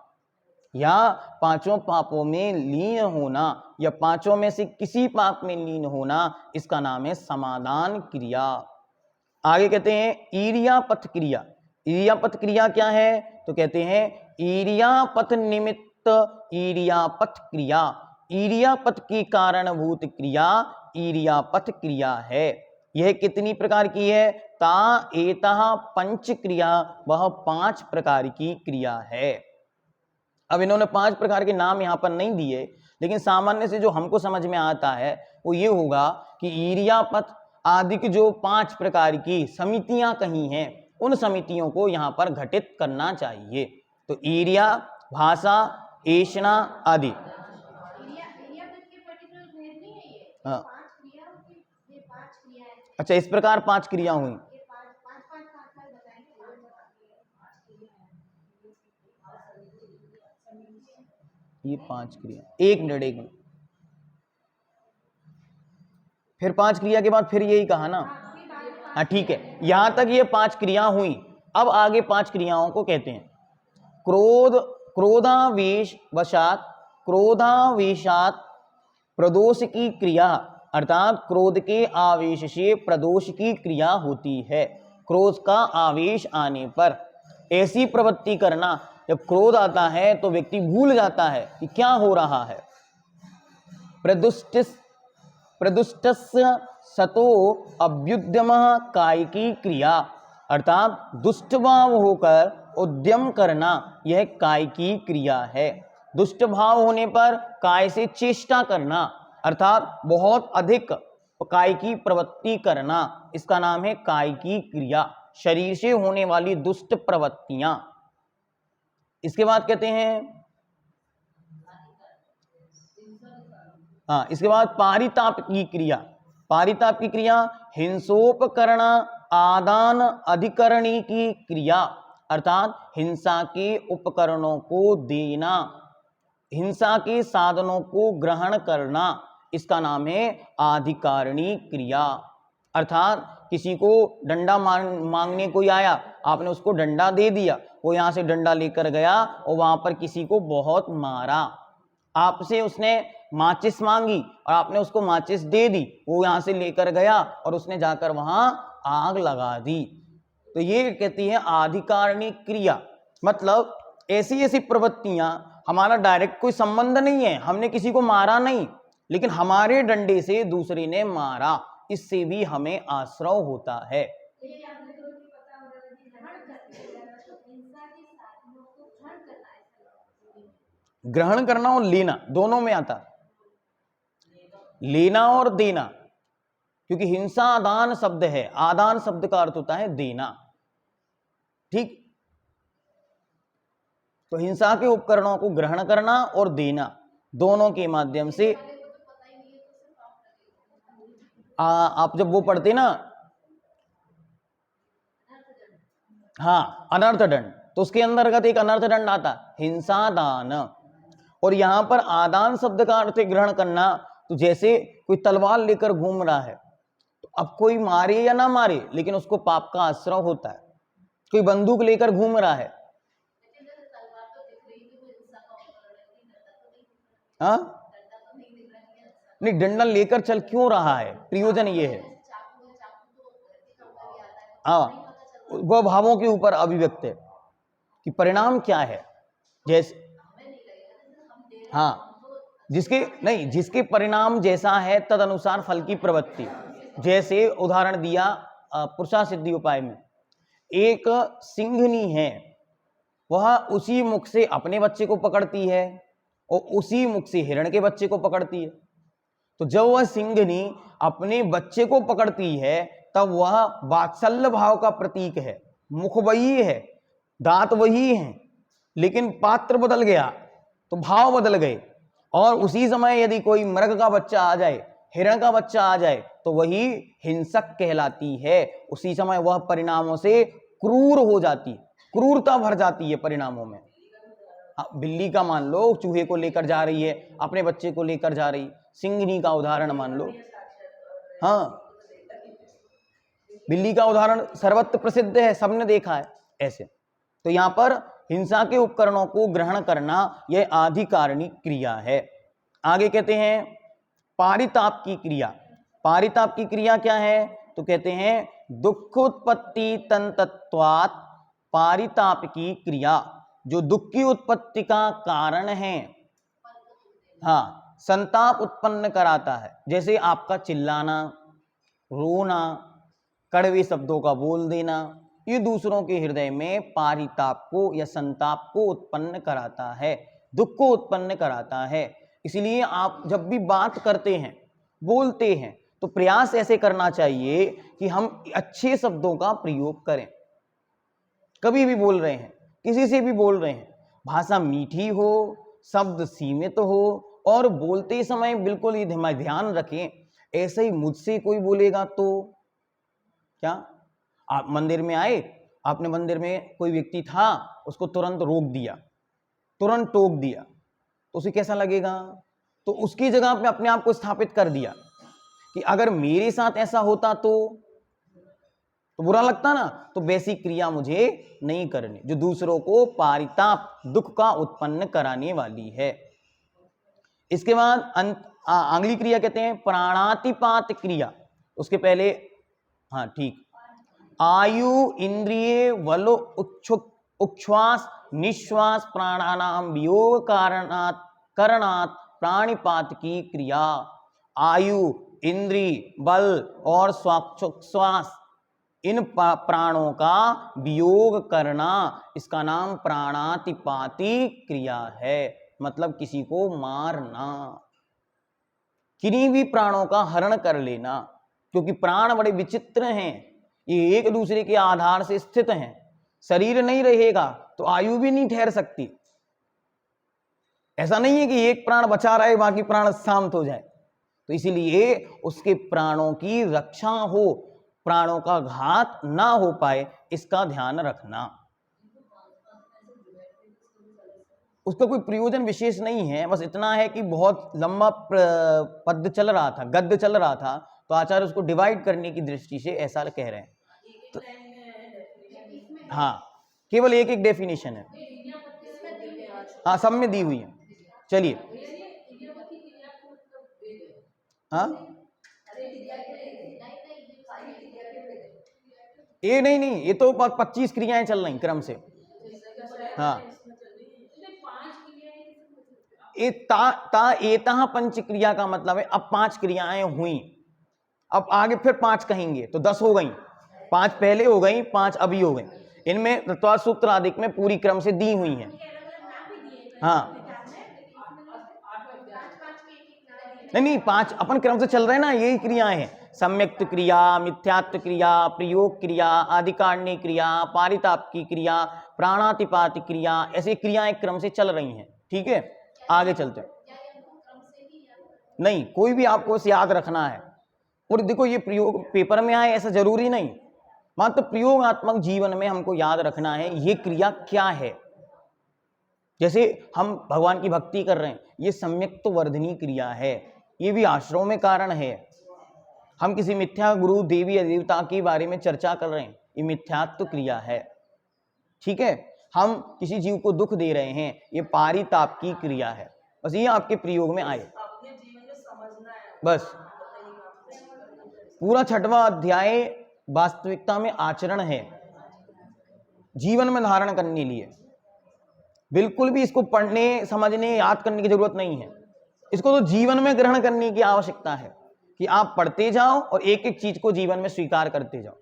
या पांचों पापों में लीन होना, या पांचों में से किसी पाप में लीन होना, इसका नाम है समाधान क्रिया। आगे कहते हैं ईर्यापथ क्रिया। ईर्यापथ क्रिया क्या है? तो कहते हैं ईर्यापथ निमित्त ईर्यापथ क्रिया। ईर्यापथ की कारणभूत क्रिया ईर्यापथ क्रिया है। यह कितनी प्रकार की है? ता एतः पंच क्रिया, वह 5 प्रकार की क्रिया है। अब इन्होंने 5 प्रकार के नाम यहां पर नहीं दिए, लेकिन सामान्य से जो हमको समझ में आता है वो ये होगा कि ईर्यापथ आदि की जो 5 प्रकार की समितियां कही हैं उन समितियों को यहां पर घटित करना चाहिए। तो ईर्या, भाषा, ऐषणा आदि। हाँ, अच्छा, इस प्रकार 5 क्रिया हुई। ये 5 क्रिया, एक मिनट फिर 5 क्रिया के बाद फिर यही कहा ना। हाँ ठीक है, यहां तक ये 5 क्रिया हुई। अब आगे 5 क्रियाओं को कहते हैं क्रोधावेशात प्रदोष की क्रिया, अर्थात क्रोध के आवेश से प्रदोष की क्रिया होती है। क्रोध का आवेश आने पर ऐसी प्रवृत्ति करना, जब क्रोध आता है तो व्यक्ति भूल जाता है कि क्या हो रहा है। प्रदुष्टस्य सतो अभ्युद्यम कायिकी क्रिया, अर्थात दुष्ट भाव होकर उद्यम करना, यह कायिकी क्रिया है। दुष्ट भाव होने पर काय से चेष्टा करना, अर्थात बहुत अधिक कायिकी प्रवृत्ति करना, इसका नाम है कायिकी क्रिया। शरीर से होने वाली दुष्ट प्रवृत्तियां। इसके बाद कहते हैं इसके बाद पारिताप की क्रिया। पारिताप की क्रिया हिंसोपकरण आदान अधिकरणी की क्रिया, अर्थात हिंसा के उपकरणों को देना, हिंसा के साधनों को ग्रहण करना, इसका नाम है अधिकारिणी क्रिया। अर्थात किसी को डंडा मांगने कोई आया, आपने उसको डंडा दे दिया, वो यहां से डंडा लेकर गया और वहां पर किसी को बहुत मारा। आपसे उसने माचिस मांगी और आपने उसको माचिस दे दी, वो यहां से लेकर गया और उसने जाकर वहां आग लगा दी। तो ये कहती है अधिकारिणी क्रिया। मतलब ऐसी ऐसी प्रवृत्तियां, हमारा डायरेक्ट कोई संबंध नहीं है, हमने किसी को मारा नहीं, लेकिन हमारे डंडे से दूसरे ने मारा, इससे भी हमें आश्रय होता है। ग्रहण करना और लेना दोनों में आता, लेना और देना, क्योंकि हिंसा आदान शब्द है, आदान शब्द का अर्थ होता है देना। ठीक, तो हिंसा के उपकरणों को ग्रहण करना और देना, दोनों के माध्यम से। आप जब वो पढ़ते ना, हाँ अनर्थ दंड, तो उसके अंतर्गत एक अनर्थ दंड आता हिंसा दान। और यहां पर आदान शब्द का अर्थ ग्रहण करना, तो जैसे कोई तलवार लेकर घूम रहा है, तो अब कोई मारे या ना मारे, लेकिन उसको पाप का आश्रय होता है। कोई बंदूक लेकर घूम रहा है, हाँ नहीं, डंडा लेकर चल क्यों रहा है, प्रयोजन ये है। हाँ, वह भावों के ऊपर अभिव्यक्त है कि परिणाम क्या है। जैसे हाँ, जिसके परिणाम जैसा है तद अनुसार फल की प्रवृत्ति। जैसे उदाहरण दिया पुरुषा सिद्धि उपाय में, एक सिंघनी है, वह उसी मुख से अपने बच्चे को पकड़ती है और उसी मुख से हिरण के बच्चे को पकड़ती है। तो जब वह सिंघनी अपने बच्चे को पकड़ती है, तब वह वात्सल्य भाव का प्रतीक है, मुख वही है, दांत वही है, लेकिन पात्र बदल गया तो भाव बदल गए। और उसी समय यदि कोई मृग का बच्चा आ जाए, हिरण का बच्चा आ जाए, तो वही हिंसक कहलाती है। उसी समय वह परिणामों से क्रूर हो जाती, क्रूरता भर जाती है परिणामों में। बिल्ली का मान लो, चूहे को लेकर जा रही है, अपने बच्चे को लेकर जा रही, सिंघनी का उदाहरण मान लो। हाँ, बिल्ली का उदाहरण सर्वत्र प्रसिद्ध है, सबने देखा है ऐसे। तो यहां पर हिंसा के उपकरणों को ग्रहण करना, यह अधिकारिणी क्रिया है। आगे कहते हैं पारिताप की क्रिया। पारिताप की क्रिया क्या है, तो कहते हैं दुखोत्पत्ति तंतत्वात् पारिताप की क्रिया, जो दुख की उत्पत्ति का कारण है, हाँ, संताप उत्पन्न कराता है। जैसे आपका चिल्लाना, रोना, कड़वे शब्दों का बोल देना, ये दूसरों के हृदय में पारिताप को या संताप को उत्पन्न कराता है, दुख को उत्पन्न कराता है। इसलिए आप जब भी बात करते हैं, बोलते हैं, तो प्रयास ऐसे करना चाहिए कि हम अच्छे शब्दों का प्रयोग करें। कभी भी बोल रहे हैं, किसी से भी बोल रहे हैं, भाषा मीठी हो, शब्द सीमित हो, और बोलते समय बिल्कुल ये ध्यान रखें, ऐसे ही मुझसे कोई बोलेगा तो क्या, आप मंदिर में आए, आपने मंदिर में कोई व्यक्ति था, उसको तुरंत रोक दिया, तुरंत टोक दिया, तो उसे कैसा लगेगा। तो उसकी जगह पे अपने आप को स्थापित कर दिया कि अगर मेरे साथ ऐसा होता तो बुरा लगता ना, तो वैसी क्रिया मुझे नहीं करनी जो दूसरों को पारिताप दुख का उत्पन्न कराने वाली है। इसके बाद अगली क्रिया कहते हैं प्राणातिपात क्रिया। उसके पहले हाँ ठीक, आयु इंद्रिय वलो उच्छ्वास निश्वास प्राणानाम वियोग करणात् प्राणिपात की क्रिया। आयु इंद्रिय बल और श्वास इन प्राणों का वियोग करना, इसका नाम प्राणातिपाती क्रिया है। मतलब किसी को मारना, किन्हीं भी प्राणों का हरण कर लेना, क्योंकि प्राण बड़े विचित्र हैं, ये एक दूसरे के आधार से स्थित हैं। शरीर नहीं रहेगा तो आयु भी नहीं ठहर सकती। ऐसा नहीं है कि एक प्राण बचा रहे बाकी प्राण शांत हो जाए। तो इसीलिए उसके प्राणों की रक्षा हो, प्राणों का घात ना हो पाए, इसका ध्यान रखना। उसका कोई प्रयोजन विशेष नहीं है, बस इतना है कि बहुत लंबा पद चल रहा था, गद्य चल रहा था, तो आचार्य उसको डिवाइड करने की दृष्टि से ऐसा कह रहे हैं। तो हाँ, केवल एक एक डेफिनेशन है, हाँ सब में दी हुई है। चलिए हाँ, ये नहीं, ये तो 25 क्रियाएं चल रही क्रम से। हाँ, एता पंच क्रिया का मतलब है अब 5 क्रियाएं हुई, अब आगे फिर 5 कहेंगे तो 10 हो गई, 5 पहले हो गई, 5 अभी हो गई। इनमें तत्व सूत्र आदि में पूरी क्रम से दी हुई हैं। हाँ नहीं 5 अपन क्रम से चल रहे हैं ना, यही क्रियाएं हैं, सम्यक्त क्रिया, मिथ्यात्व क्रिया, प्रयोग क्रिया, आदिकारणीय क्रिया, पारितापकी क्रिया, प्राणातिपात क्रिया, ऐसी क्रियाएं क्रम से चल रही हैं। ठीक है, आगे चलते हैं। नहीं, कोई भी आपको याद रखना है। और देखो ये प्रयोग पेपर में आए ऐसा जरूरी नहीं, मात्र प्रयोगात्मक जीवन में हमको याद रखना है ये क्रिया क्या है। जैसे हम भगवान की भक्ति कर रहे हैं, ये सम्यक्त वर्धनी क्रिया है, ये भी आश्रम में कारण है। हम किसी मिथ्या गुरु देवी या देवता के बारे में चर्चा कर रहे हैं, ये मिथ्यात्व क्रिया है। ठीक है, हम किसी जीव को दुख दे रहे हैं, ये पारिताप की क्रिया है। बस ये आपके प्रयोग में आए, बस पूरा 6वां अध्याय वास्तविकता में आचरण है, जीवन में धारण करने लिए। बिल्कुल भी इसको पढ़ने समझने याद करने की जरूरत नहीं है, इसको तो जीवन में ग्रहण करने की आवश्यकता है कि आप पढ़ते जाओ और एक एक चीज को जीवन में स्वीकार करते जाओ।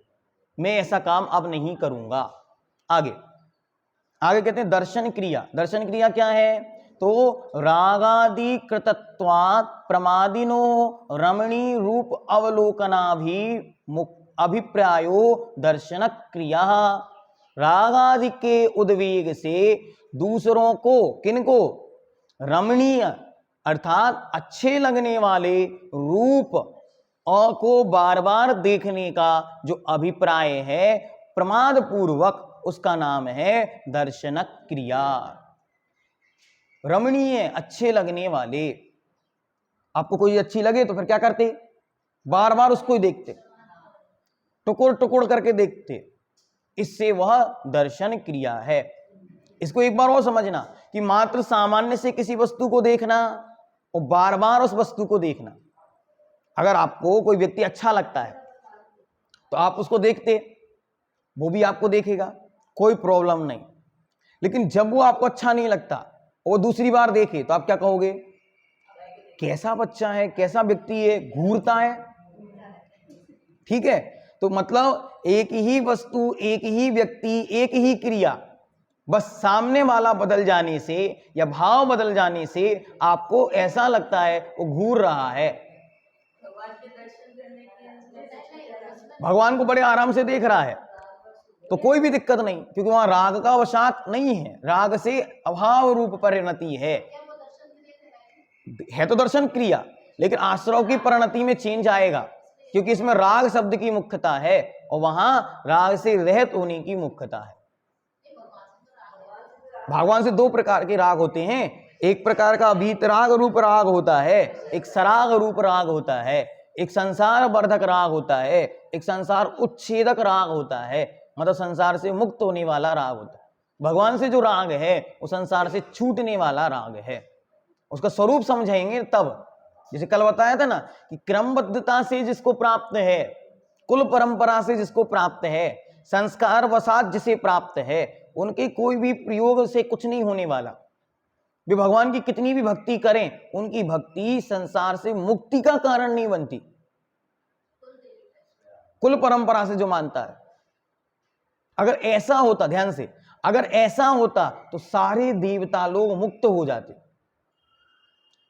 मैं ऐसा काम अब नहीं करूंगा। आगे कहते हैं दर्शन क्रिया। दर्शन क्रिया क्या है? तो रागादि कृतत्वात् प्रमादिनो रमणी रूप अवलोकनाभि अभिप्रायो दर्शन क्रिया। रागादि के उद्वेग से दूसरों को, किनको? रमणीय अर्थात अच्छे लगने वाले रूप और को बार बार देखने का जो अभिप्राय है प्रमाद पूर्वक, उसका नाम है दर्शन क्रिया। रमणीय, अच्छे लगने वाले। आपको कोई अच्छी लगे तो फिर क्या करते? बार बार उसको ही देखते, टुकुर टुकुर करके देखते, इससे वह दर्शन क्रिया है। इसको एक बार और समझना कि मात्र सामान्य से किसी वस्तु को देखना और बार बार उस वस्तु को देखना। अगर आपको कोई व्यक्ति अच्छा लगता है तो आप उसको देखते, वो भी आपको देखेगा, कोई प्रॉब्लम नहीं। लेकिन जब वो आपको अच्छा नहीं लगता और दूसरी बार देखे तो आप क्या कहोगे? कैसा बच्चा है, कैसा व्यक्ति है, घूरता है। ठीक है, तो मतलब एक ही वस्तु, एक ही व्यक्ति, एक ही क्रिया, बस सामने वाला बदल जाने से या भाव बदल जाने से आपको ऐसा लगता है वो घूर रहा है। भगवान को बड़े आराम से देख रहा है तो कोई भी दिक्कत नहीं, क्योंकि वहां राग का अवसाद नहीं है, राग से अभाव रूप परिणति है तो दर्शन क्रिया, लेकिन आश्रव की परिणति में चेंज आएगा, क्योंकि इसमें राग शब्द की मुख्यता है और वहां राग से रहित होने की मुख्यता है। भगवान से 2 प्रकार के राग होते हैं, एक प्रकार का वीतराग रूप राग होता है, एक सराग रूप राग होता है। एक संसार वर्धक राग होता है, एक संसार उच्छेदक राग होता है, मतलब संसार से मुक्त होने वाला राग होता है। भगवान से जो राग है वो संसार से छूटने वाला राग है। उसका स्वरूप समझेंगे तब। जैसे कल बताया था ना कि क्रमबद्धता से जिसको प्राप्त है, कुल परंपरा से जिसको प्राप्त है, संस्कार वसात जिसे प्राप्त है, उनके कोई भी प्रयोग से कुछ नहीं होने वाला। वे भगवान की कितनी भी भक्ति करें, उनकी भक्ति संसार से मुक्ति का कारण नहीं बनती। कुल परंपरा से जो मानता है, अगर ऐसा होता, ध्यान से, अगर ऐसा होता तो सारे देवता लोग मुक्त हो जाते,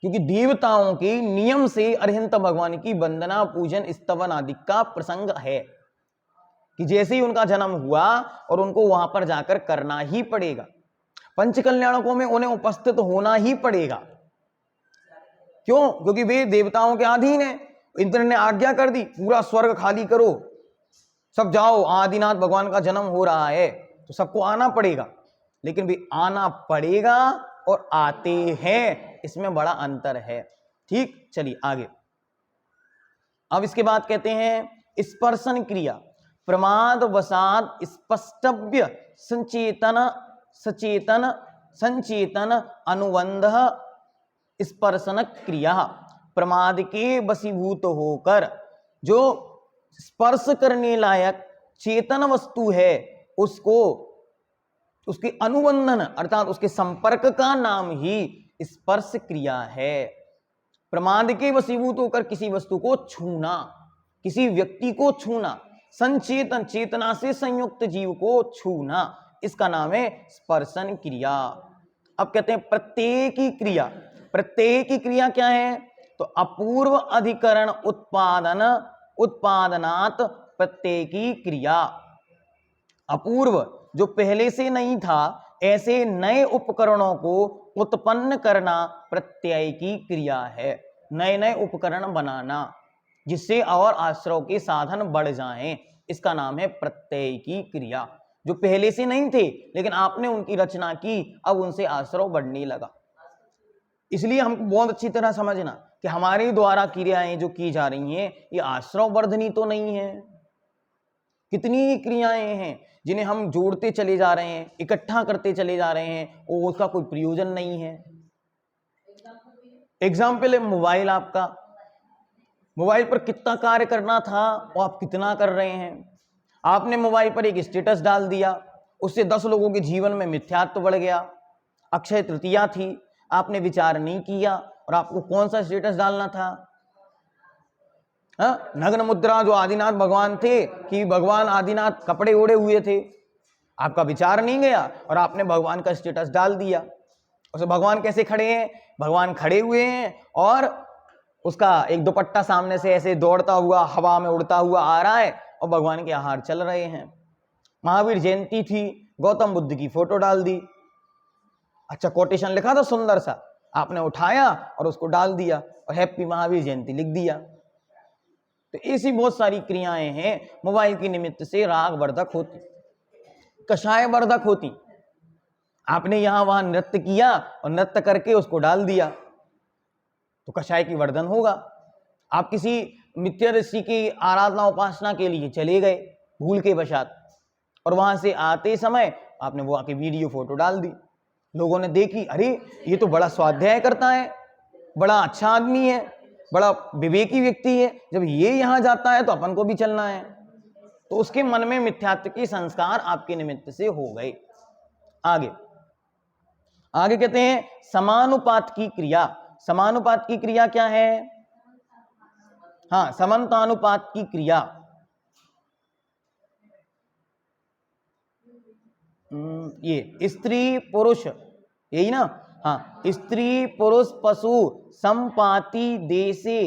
क्योंकि देवताओं के नियम से अरिहंत भगवान की वंदना, पूजन, स्तवन आदि का प्रसंग है कि जैसे ही उनका जन्म हुआ और उनको वहां पर जाकर करना ही पड़ेगा। पंच कल्याणकों में उन्हें उपस्थित होना ही पड़ेगा। क्यों? क्योंकि वे देवताओं के अधीन है। इंद्र ने आज्ञा कर दी, पूरा स्वर्ग खाली करो, सब जाओ, आदिनाथ भगवान का जन्म हो रहा है, तो सबको आना पड़ेगा। लेकिन भी आना पड़ेगा और आते हैं, इसमें बड़ा अंतर है। ठीक, चलिए आगे। अब इसके बाद कहते हैं स्पर्शन क्रिया, प्रमाद वसाद स्पष्टव्य संचेतन सचेतन संचेतन अनुबंध स्पर्शन क्रिया। प्रमाद के वशीभूत होकर जो स्पर्श करने लायक चेतन वस्तु है, उसको, उसके अनुबंधन अर्थात उसके संपर्क का नाम ही स्पर्श क्रिया है। प्रमाद के वशीभूत होकर किसी वस्तु को छूना, किसी व्यक्ति को छूना, संचेतन चेतना से संयुक्त जीव को छूना, इसका नाम है स्पर्शन क्रिया। अब कहते हैं प्रत्येकी क्रिया। प्रत्येकी क्रिया क्या है? तो अपूर्व अधिकरण उत्पादन उत्पादनात् प्रत्येकी क्रिया। अपूर्व, जो पहले से नहीं था, ऐसे नए उपकरणों को उत्पन्न करना प्रत्यय की क्रिया है। नए नए उपकरण बनाना जिससे और आश्रव के साधन बढ़ जाएं, इसका नाम है प्रत्यय की क्रिया। जो पहले से नहीं थे लेकिन आपने उनकी रचना की, अब उनसे आश्रव बढ़ने लगा। इसलिए हमको बहुत अच्छी तरह समझना कि हमारे द्वारा क्रियाएं जो की जा रही हैं ये आश्रव वर्धनी तो नहीं है। कितनी क्रियाएं हैं जिन्हें हम जोड़ते चले जा रहे हैं, इकट्ठा करते चले जा रहे हैं, और उसका कोई प्रयोजन नहीं है। एग्जाम्पल है मोबाइल। आपका मोबाइल पर कितना कार्य करना था और आप कितना कर रहे हैं। आपने मोबाइल पर एक स्टेटस डाल दिया, उससे 10 लोगों के जीवन में मिथ्यात्व बढ़ गया। अक्षय तृतीया थी, आपने विचार नहीं किया, और आपको कौन सा स्टेटस डालना था? नग्न मुद्रा जो आदिनाथ भगवान थे कि भगवान आदिनाथ कपड़े ओढ़े हुए थे, आपका विचार नहीं गया और आपने भगवान का स्टेटस डाल दिया। उसे भगवान कैसे खड़े हैं? भगवान खड़े हुए हैं और उसका एक दुपट्टा सामने से ऐसे दौड़ता हुआ हवा में उड़ता हुआ आ रहा है और भगवान के आहार चल रहे हैं। महावीर जयंती थी, गौतम बुद्ध की फोटो डाल दी। अच्छा कोटेशन लिखा था सुंदर सा, आपने उठाया और उसको डाल दिया और हैप्पी महावीर जयंती लिख दिया। तो ऐसी बहुत सारी क्रियाएं हैं मोबाइल की निमित्त से राग वर्धक होती, कषाय वर्धक होती। आपने यहां वहां नृत्य किया और नृत्य करके उसको डाल दिया तो कषाय की वर्धन होगा। आप किसी मिथ्या ऋषि की आराधना उपासना के लिए चले गए भूल के वशात, और वहां से आते समय आपने वो आके वीडियो फोटो डाल दी। लोगों ने देखी, अरे ये तो बड़ा स्वाध्याय करता है, बड़ा अच्छा आदमी है, बड़ा विवेकी व्यक्ति है, जब ये यहां जाता है तो अपन को भी चलना है। तो उसके मन में मिथ्यात्व के संस्कार आपके निमित्त से हो गए। आगे आगे कहते हैं समानुपात की क्रिया। समानुपात की क्रिया क्या है? हाँ, समन्तानुपात की क्रिया। ये स्त्री पुरुष, यही ना? हाँ, स्त्री पुरुष पशु संपाति देशे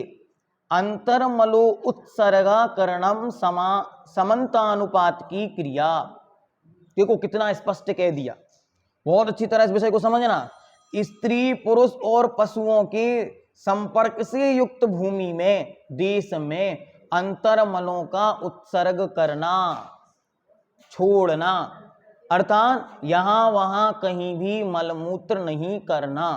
अंतर्मलो उत्सर्गा करणम समन्तानुपात की क्रिया। देखो कितना स्पष्ट कह दिया, बहुत अच्छी तरह इस विषय को समझना। स्त्री पुरुष और पशुओं के संपर्क से युक्त भूमि में, देश में अंतर्मलों का उत्सर्ग करना, छोड़ना, अर्थात यहां वहां कहीं भी मलमूत्र नहीं करना।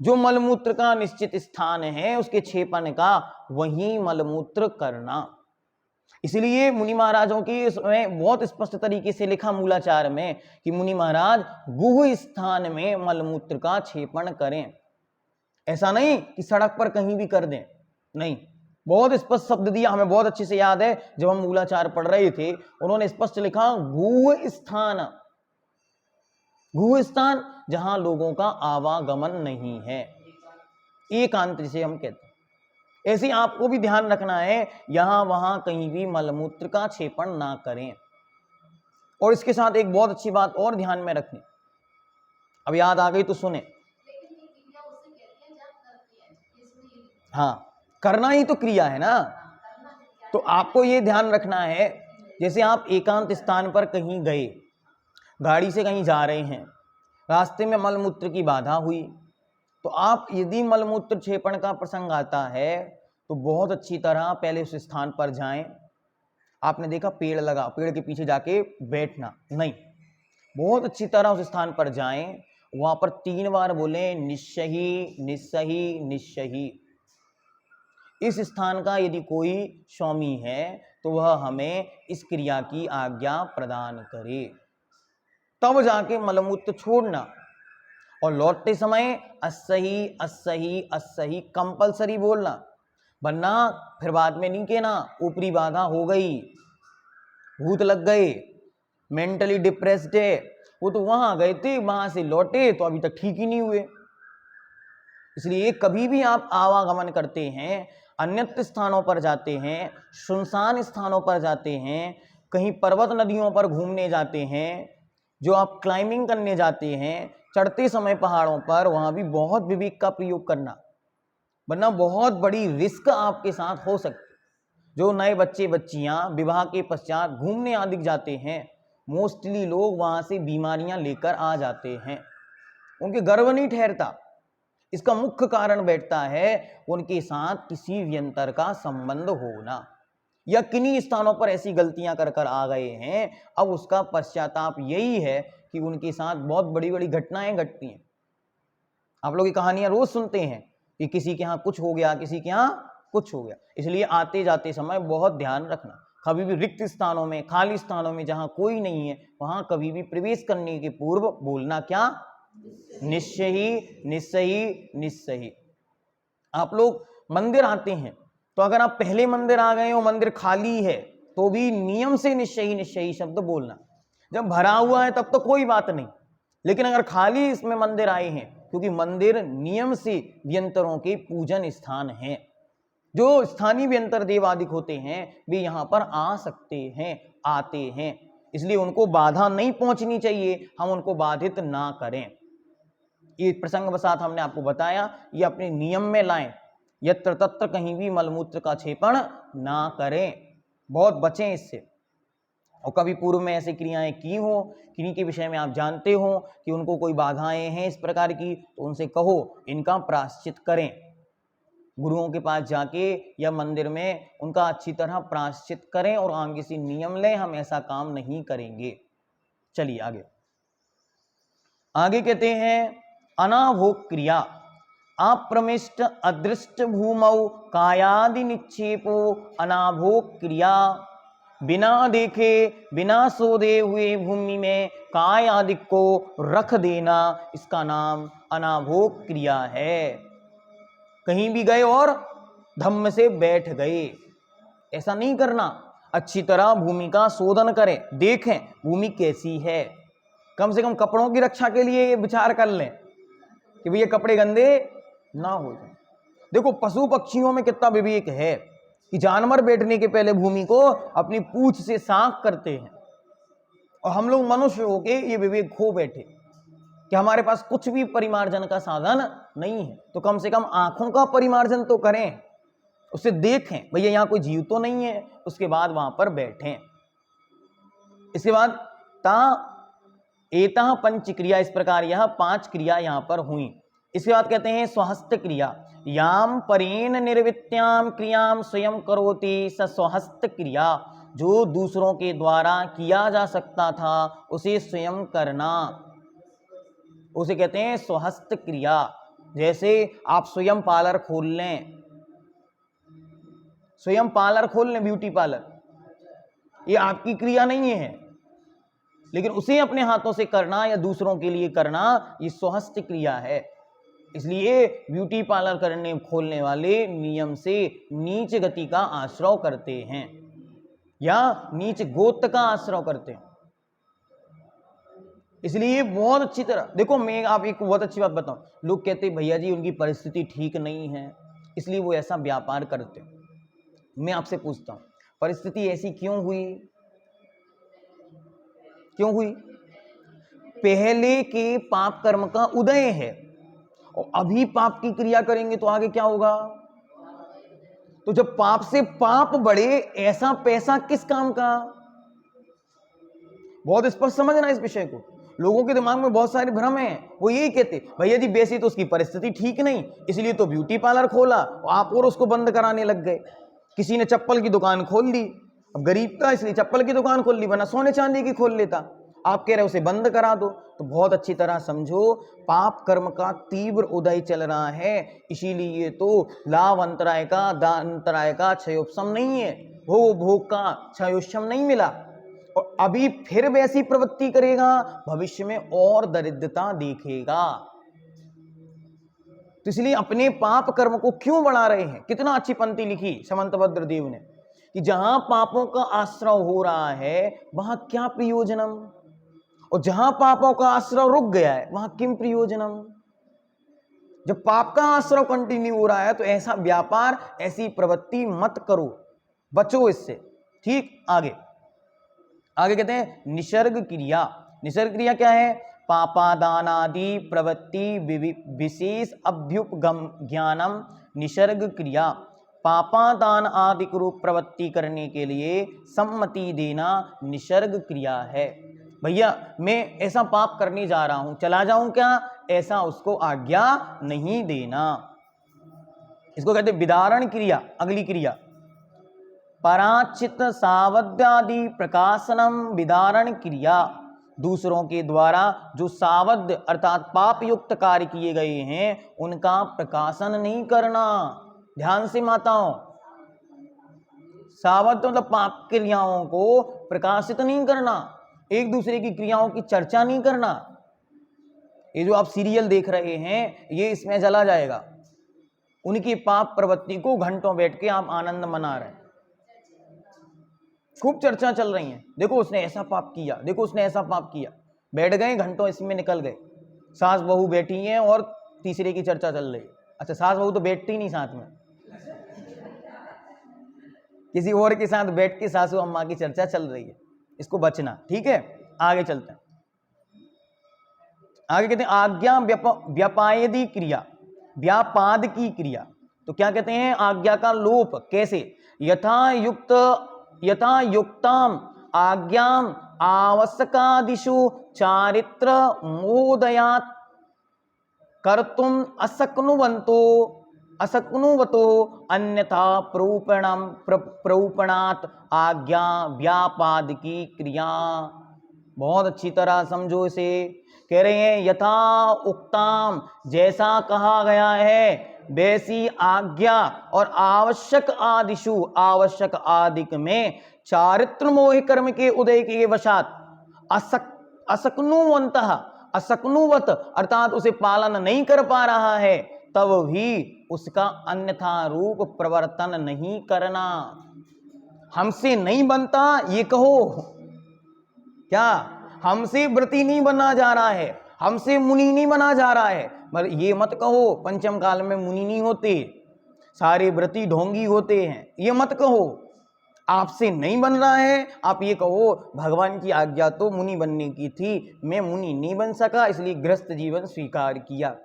जो मलमूत्र का निश्चित स्थान है उसके छेपन का वही मलमूत्र करना। इसलिए मुनि महाराजों की इसमें बहुत स्पष्ट तरीके से लिखा मूलाचार में कि मुनि महाराज गुह स्थान में मलमूत्र का छेपन करें। ऐसा नहीं कि सड़क पर कहीं भी कर दें, नहीं, बहुत स्पष्ट शब्द दिया, हमें बहुत अच्छे से याद है जब हम मूलाचार पढ़ रहे थे, उन्होंने स्पष्ट लिखा गुह स्थान, गुह स्थान जहां लोगों का आवागमन नहीं है, एकांत जिसे हम कहते हैं। ऐसे आपको भी ध्यान रखना है, यहां वहां कहीं भी मलमूत्र का छेपन ना करें। और इसके साथ एक बहुत अच्छी बात और ध्यान में रखनी, अब याद आ गई तो सुने। हाँ, करना ही तो क्रिया है ना, तो आपको ये ध्यान रखना है, जैसे आप एकांत स्थान पर कहीं गए, गाड़ी से कहीं जा रहे हैं, रास्ते में मलमूत्र की बाधा हुई, तो आप यदि मलमूत्र छेपण का प्रसंग आता है तो बहुत अच्छी तरह पहले उस स्थान पर जाएं। आपने देखा पेड़ लगा, पेड़ के पीछे जाके बैठना नहीं, बहुत अच्छी तरह उस स्थान पर जाएं, वहां पर 3 बार बोले निश्चही निस्सही निश्चही। इस स्थान का यदि कोई स्वामी है तो वह हमें इस क्रिया की आज्ञा प्रदान करे, तब जाके मलमूत्र छोड़ना। और लौटते समय असही असही असही कंपलसरी बोलना, वरना फिर बाद में नहीं कहना ऊपरी बाधा हो गई, भूत लग गए, मेंटली डिप्रेस्ड है, वो तो वहां गए थे, वहां से लौटे तो अभी तक ठीक ही नहीं हुए। इसलिए कभी भी आप आवागमन करते हैं, अन्यत्र स्थानों पर जाते हैं, सुनसान स्थानों पर जाते हैं, कहीं पर्वत नदियों पर घूमने जाते हैं, जो आप क्लाइंबिंग करने जाते हैं, चढ़ते समय पहाड़ों पर, वहां भी बहुत विवेक का प्रयोग करना, वरना बहुत बड़ी रिस्क आपके साथ हो सकती। जो नए बच्चे बच्चियां विवाह के पश्चात घूमने आदि जाते हैं, मोस्टली लोग वहां से बीमारियां लेकर आ जाते हैं, उनके गर्भ नहीं ठहरता। इसका मुख्य कारण बैठता है उनके साथ किसी व्यंतर का संबंध होना, या किन्हीं स्थानों पर ऐसी गलतियां कर कर आ गए हैं। अब उसका पश्चाताप यही है कि उनके साथ बहुत बड़ी बड़ी घटनाएं घटती हैं। आप लोग की कहानियां रोज सुनते हैं कि किसी के यहाँ कुछ हो गया, किसी के यहाँ कुछ हो गया। इसलिए आते जाते समय बहुत ध्यान रखना, कभी भी रिक्त स्थानों में, खाली स्थानों में जहां कोई नहीं है, वहां कभी भी प्रवेश करने के पूर्व बोलना क्या, निश्चयी निस्सही निस्सही। आप लोग मंदिर आते हैं तो अगर आप पहले मंदिर आ गए हो, मंदिर खाली है, तो भी नियम से निश्चयी निश्चयी शब्द बोलना। जब भरा हुआ है तब तो कोई बात नहीं, लेकिन अगर खाली इसमें मंदिर आए हैं, क्योंकि मंदिर नियम से व्यंतरों के पूजन स्थान हैं, जो स्थानीय व्यंतर देवादिक होते हैं वे यहां पर आ सकते हैं, आते हैं, इसलिए उनको बाधा नहीं पहुंचनी चाहिए, हम उनको बाधित ना करें। ये प्रसंग बसात हमने आपको बताया, ये अपने नियम में लाएं, यत्र तत्र कहीं भी मलमूत्र का छेपण ना करें, बहुत बचें इससे। और कभी पूर्व में ऐसी क्रियाएं की हो, किन्हीं के विषय में आप जानते हो कि उनको कोई बाधाएं हैं इस प्रकार की, तो उनसे कहो इनका प्रायश्चित करें, गुरुओं के पास जाके या मंदिर में उनका अच्छी तरह प्रायश्चित करें और आगे से नियम लें, हम ऐसा काम नहीं करेंगे। चलिए आगे आगे कहते हैं अनाभोग क्रिया, अप्रमिष्ट अदृष्ट भूमौ कायादि निक्षेपो अनाभोग क्रिया। बिना देखे बिना सोधे हुए भूमि में काय आदि को रख देना, इसका नाम अनाभोग क्रिया है। कहीं भी गए और धम्म से बैठ गए, ऐसा नहीं करना। अच्छी तरह भूमि का शोधन करें, देखें भूमि कैसी है, कम से कम कपड़ों की रक्षा के लिए ये विचार कर लें कि भैया कपड़े गंदे ना हो जाए। देखो पशु पक्षियों में कितना विवेक है कि जानवर बैठने के पहले भूमि को अपनी पूंछ से साफ करते हैं, और हम लोग मनुष्य होके ये विवेक खो बैठे कि हमारे पास कुछ भी परिमार्जन का साधन नहीं है, तो कम से कम आंखों का परिमार्जन तो करें, उसे देखें भैया यहाँ कोई जीव तो नहीं है, उसके बाद वहां पर बैठें। इसके बाद ता एता पंच क्रिया, इस प्रकार यह 5 क्रिया यहां पर हुई। इसके बाद कहते हैं स्वहस्त क्रिया, याम परेन निर्वित्याम क्रियाम स्वयं करोति स स्वहस्त क्रिया, जो दूसरों के द्वारा किया जा सकता था उसे स्वयं करना, उसे कहते हैं स्वहस्त क्रिया। जैसे आप स्वयं पार्लर खोल लें, स्वयं पार्लर खोल लें, ब्यूटी पार्लर, ये आपकी क्रिया नहीं है, लेकिन उसे अपने हाथों से करना या दूसरों के लिए करना ये स्वहस्त क्रिया है। इसलिए ब्यूटी पार्लर करने खोलने वाले नियम से नीच गति का आश्रय करते हैं या नीच गोत्र का आश्रय करते हैं। इसलिए बहुत अच्छी तरह देखो, मैं आप एक बहुत अच्छी बात बताऊं, लोग कहते हैं भैया जी उनकी परिस्थिति ठीक नहीं है इसलिए वो ऐसा व्यापार करते हैं। मैं आपसे पूछता हूं, परिस्थिति ऐसी क्यों हुई? क्यों हुई? पहले के पाप कर्म का उदय है और अभी पाप की क्रिया करेंगे तो आगे क्या होगा? तो जब पाप से पाप बढ़े, ऐसा पैसा किस काम का? बहुत स्पष्ट समझना इस विषय को। लोगों के दिमाग में बहुत सारे भ्रम हैं, वो यही कहते भैया जी वैसी तो उसकी परिस्थिति ठीक नहीं इसलिए तो ब्यूटी पार्लर खोला, आप और उसको बंद कराने लग गए। किसी ने चप्पल की दुकान खोल ली, अब गरीब था इसलिए चप्पल की दुकान खोल ली, वरना सोने चांदी की खोल लेता। आप कह रहे उसे बंद करा दो। तो बहुत अच्छी तरह समझो, पाप कर्म का तीव्र उदय चल रहा है, इसीलिए तो लाभ अंतराय का दान अंतराय का क्षयोपशम नहीं है, भोग का क्षयोपशम नहीं मिला और अभी फिर वैसी प्रवृत्ति करेगा, भविष्य में और दरिद्रता देखेगा। तो इसलिए अपने पाप कर्म को क्यों बढ़ा रहे हैं? कितना अच्छी पंक्ति लिखी समंतभद्र देव ने कि जहां पापों का आश्रय हो रहा है वहां क्या प्रयोजनम, और जहां पापों का आश्रय रुक गया है वहां किम प्रयोजनम। जब पाप का आश्रय कंटिन्यू हो रहा है तो ऐसा व्यापार, ऐसी प्रवृत्ति मत करो, बचो इससे। ठीक, आगे आगे कहते हैं निसर्ग क्रिया। निसर्ग क्रिया क्या है? पापादानादि प्रवृत्ति विशेष अभ्युपगम ज्ञानम निसर्ग क्रिया। पापादान आदि रूप प्रवृत्ति करने के लिए सम्मति देना निसर्ग क्रिया है। भैया मैं ऐसा पाप करने जा रहा हूं, चला जाऊं क्या? ऐसा उसको आज्ञा नहीं देना। इसको कहते हैं विदारण क्रिया। अगली क्रिया पराचित सावध्यादि प्रकाशनम विदारण क्रिया। दूसरों के द्वारा जो सावध्य अर्थात पाप युक्त कार्य किए गए हैं उनका प्रकाशन नहीं करना। ध्यान से माताओं, सावध्य मतलब पाप क्रियाओं को प्रकाशित नहीं करना, एक दूसरे की क्रियाओं की चर्चा नहीं करना। ये जो आप सीरियल देख रहे हैं ये इसमें चला जाएगा। उनकी पाप प्रवृत्ति को घंटों बैठ के आप आनंद मना रहे हैं, खूब चर्चा चल रही है, देखो उसने ऐसा पाप किया, देखो उसने ऐसा पाप किया, बैठ गए घंटों इसमें निकल गए। सास बहू बैठी हैं और तीसरे की चर्चा चल रही है। अच्छा, सास बहू तो बैठती नहीं साथ में, किसी और के साथ बैठ के सासू अम्मा की चर्चा चल रही है, इसको बचना। ठीक है, आगे चलते हैं। आगे कहते हैं आज्ञा व्यापायदी क्रिया, व्यापाद की क्रिया। तो क्या कहते हैं? आज्ञा का लोप। कैसे? यथा युक्ताम आज्ञाम आवश्यकादिषु चारित्र मोदयात् कर्तुम असक्नुवतो अन्यथा प्ररूपणात् आज्ञा व्यापाद की क्रिया। बहुत अच्छी तरह समझो इसे। कह रहे हैं यथा उक्ताम, जैसा कहा गया है, वैसी आज्ञा और आवश्यक आदिशु, आवश्यक आदिक में चारित्र मोह कर्म के उदय के वशात असक्नुवंतः, असक्नुवत अर्थात उसे पालन नहीं कर पा रहा है, तब भी उसका अन्यथा रूप प्रवर्तन नहीं करना। हमसे नहीं बनता ये कहो, क्या हमसे व्रती नहीं बना जा रहा है, हमसे मुनि नहीं बना जा रहा है, मगर ये मत कहो पंचम काल में मुनि नहीं होते, सारे व्रती ढोंगी होते हैं, ये मत कहो। आपसे नहीं बन रहा है, आप ये कहो भगवान की आज्ञा तो मुनि बनने की थी, मैं मुनि नहीं बन सका इसलिए गृहस्थ जीवन स्वीकार किया।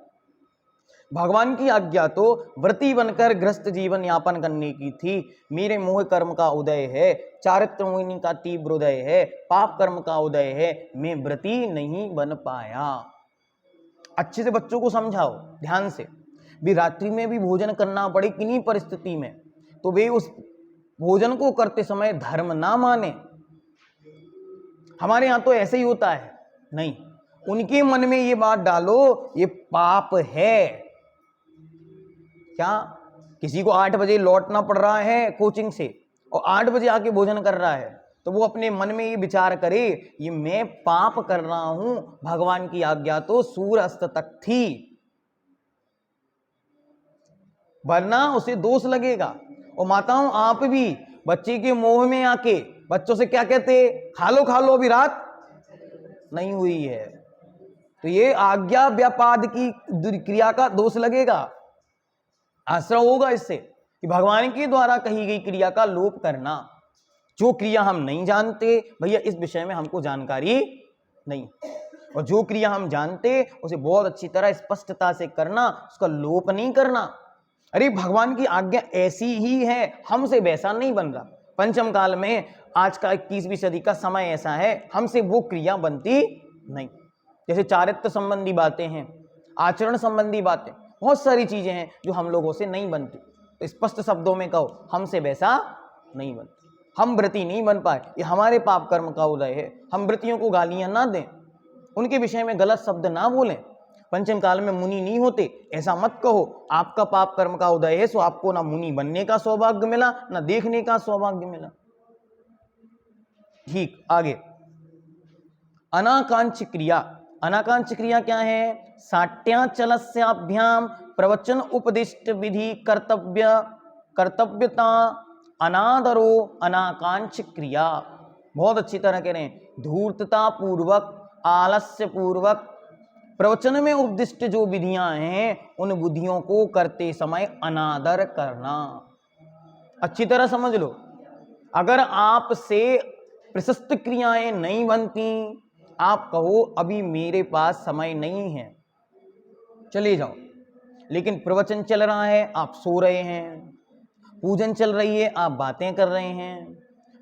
भगवान की आज्ञा तो व्रती बनकर गृहस्थ जीवन यापन करने की थी, मेरे मोह कर्म का उदय है, चारित्र मोहिनी का तीव्र उदय है, पाप कर्म का उदय है, मैं व्रती नहीं बन पाया। अच्छे से बच्चों को समझाओ ध्यान से, भी रात्रि में भी भोजन करना पड़े किन्हीं परिस्थिति में, तो वे उस भोजन को करते समय धर्म ना माने। हमारे यहाँ तो ऐसे ही होता है, नहीं, उनके मन में ये बात डालो ये पाप है, क्या किसी को 8 बजे लौटना पड़ रहा है कोचिंग से और 8 बजे आके भोजन कर रहा है, तो वो अपने मन में ये विचार करे ये मैं पाप कर रहा हूं, भगवान की आज्ञा तो सूर्य अस्त तक थी, वरना उसे दोष लगेगा। और माताओं आप भी बच्चे के मोह में आके बच्चों से क्या कहते, खा लो अभी रात नहीं हुई है, तो ये आज्ञा व्यापाद की क्रिया का दोष लगेगा, आश्रय होगा इससे कि भगवान के द्वारा कही गई क्रिया का लोप करना। जो क्रिया हम नहीं जानते भैया इस विषय में हमको जानकारी नहीं, और जो क्रिया हम जानते उसे बहुत अच्छी तरह स्पष्टता से करना, उसका लोप नहीं करना। अरे भगवान की आज्ञा ऐसी ही है, हमसे वैसा नहीं बन रहा। पंचम काल में आज का 21वीं सदी का समय ऐसा है, हमसे वो क्रिया बनती नहीं। जैसे चारित्र संबंधी बातें हैं, आचरण संबंधी बातें, बहुत सारी चीजें हैं जो हम लोगों से नहीं बनती। तो स्पष्ट शब्दों में कहो हमसे वैसा नहीं बनती, हम व्रती नहीं बन पाए, ये हमारे पाप कर्म का उदय है। हम व्रतियों को गालियां ना दें, उनके विषय में गलत शब्द ना बोलें, पंचम काल में मुनि नहीं होते ऐसा मत कहो। आपका पाप कर्म का उदय है, सो आपको ना मुनि बनने का सौभाग्य मिला ना देखने का सौभाग्य मिला। ठीक, आगे अनाकांक्ष क्रिया। अनाकांक्ष क्रिया क्या है? साट्याचलस्याभ्याम प्रवचन उपदिष्ट विधि कर्तव्यता अनादरो अनाकांक्ष क्रिया। बहुत अच्छी तरह कह रहे हैं, धूर्तता पूर्वक आलस्य पूर्वक प्रवचन में उपदिष्ट जो विधियां हैं उन विधियों को करते समय अनादर करना। अच्छी तरह समझ लो, अगर आपसे प्रशस्त क्रियाएं नहीं बनती, आप कहो अभी मेरे पास समय नहीं है, चले जाओ। लेकिन प्रवचन चल रहा है, आप सो रहे हैं, पूजन चल रही है, आप बातें कर रहे हैं,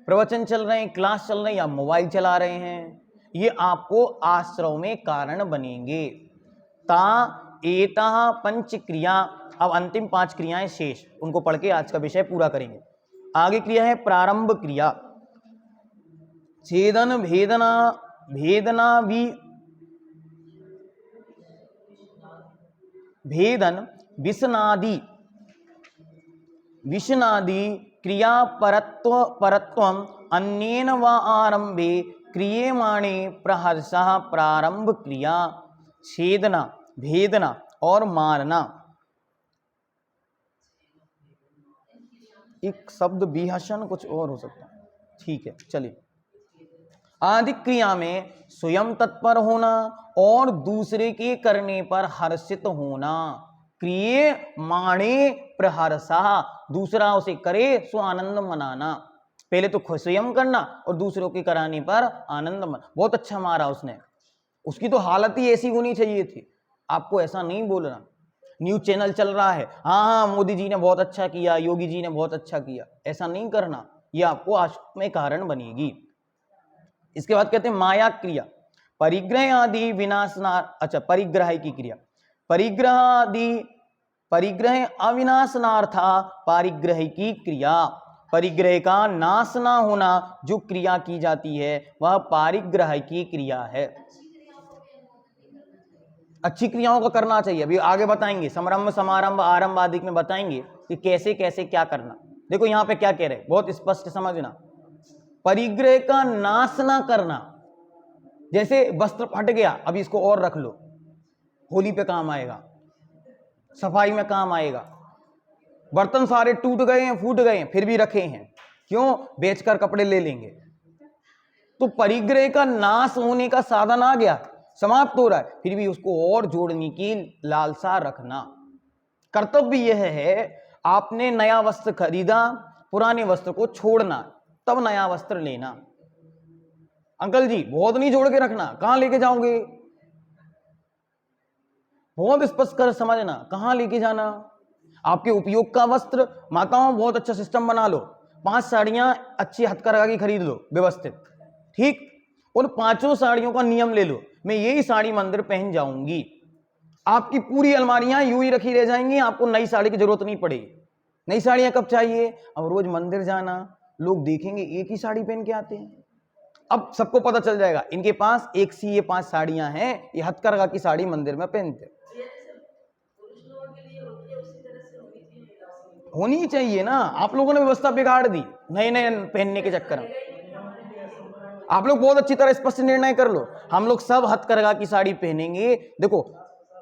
प्रवचन चल रहे हैं, क्लास चल रही है, आप मोबाइल चला रहे हैं, ये आपको आश्रव में कारण बनेंगे। ता एता पंच क्रिया। अब अंतिम 5 क्रियाएं शेष, उनको पढ़ के आज का विषय पूरा करेंगे। आगे क्रिया है प्रारंभ क्रिया। छेदन भेदना भेदन विषनादि क्रिया परत्वम अन्येन व आरंभे क्रियमाणे प्रहर्षः प्रारंभ क्रिया। छेदना, भेदना और मारना। एक शब्द विहसन कुछ और हो सकता है, ठीक है चलिए। आदि क्रिया में स्वयं तत्पर होना और दूसरे के करने पर हर्षित होना। क्रियमाणे प्रहर्षः, दूसरा उसे करे सो आनंद मनाना। पहले तो स्वयं करना और दूसरों के कराने पर आनंद मना। बहुत अच्छा मारा उसने, उसकी तो हालत ही ऐसी होनी चाहिए थी। आपको ऐसा नहीं बोलना। न्यूज चैनल चल रहा है, हाँ मोदी जी ने बहुत अच्छा किया, योगी जी ने बहुत अच्छा किया, ऐसा नहीं करना, यह आपको आश्रम में कारण बनेगी। इसके बाद कहते हैं माया क्रिया। परिग्रह आदि विनाशनार, अच्छा परिग्रह की क्रिया, परिग्रह अविनाशनार्था पारिग्रह की क्रिया। परिग्रह का नाश ना होना जो क्रिया की जाती है वह पारिग्रह की क्रिया है। अच्छी क्रियाओं को करना चाहिए, अभी आगे बताएंगे, समारंभ समारंभ आरंभ आदि में बताएंगे कि कैसे कैसे क्या करना। देखो यहाँ पे क्या कह रहे हैं, बहुत स्पष्ट समझना। परिग्रह का नाश ना करना, जैसे वस्त्र फट गया, अभी इसको और रख लो, होली पे काम आएगा, सफाई में काम आएगा। बर्तन सारे टूट गए हैं, फूट गए हैं, फिर भी रखे हैं, क्यों? बेचकर कपड़े ले लेंगे। तो परिग्रह का नाश होने का साधन आ गया, समाप्त हो रहा है, फिर भी उसको और जोड़ने की लालसा रखना। कर्तव्य यह है, आपने नया वस्त्र खरीदा, पुराने वस्त्र को छोड़ना, तब नया वस्त्र लेना। अंकल जी बहुत नहीं जोड़ के रखना, कहां लेके जाओगे? बहुत स्पष्ट कर समझना, कहां लेके जाना। आपके उपयोग का वस्त्र, माताओं बहुत अच्छा सिस्टम बना लो, 5 साड़ियां अच्छी हथकरघा की खरीद लो व्यवस्थित, ठीक, उन 5 साड़ियों का नियम ले लो, मैं यही साड़ी मंदिर पहन जाऊंगी। आपकी पूरी अलमारियां यूं ही रखी रह जाएंगी, आपको नई साड़ी की जरूरत नहीं पड़ेगी। नई साड़ियां कब चाहिए? अब रोज मंदिर जाना, लोग देखेंगे एक ही साड़ी पहन के आते हैं, अब सबको पता चल जाएगा इनके पास एक सी ये 5 साड़ियां हैं, ये हथकरघा की साड़ी मंदिर में पहनते। होनी चाहिए ना। आप लोगों ने व्यवस्था बिगाड़ दी नए नए पहनने के चक्कर में। आप लोग बहुत अच्छी तरह स्पष्ट निर्णय कर लो, हम लोग सब हथकरघा की साड़ी पहनेंगे। देखो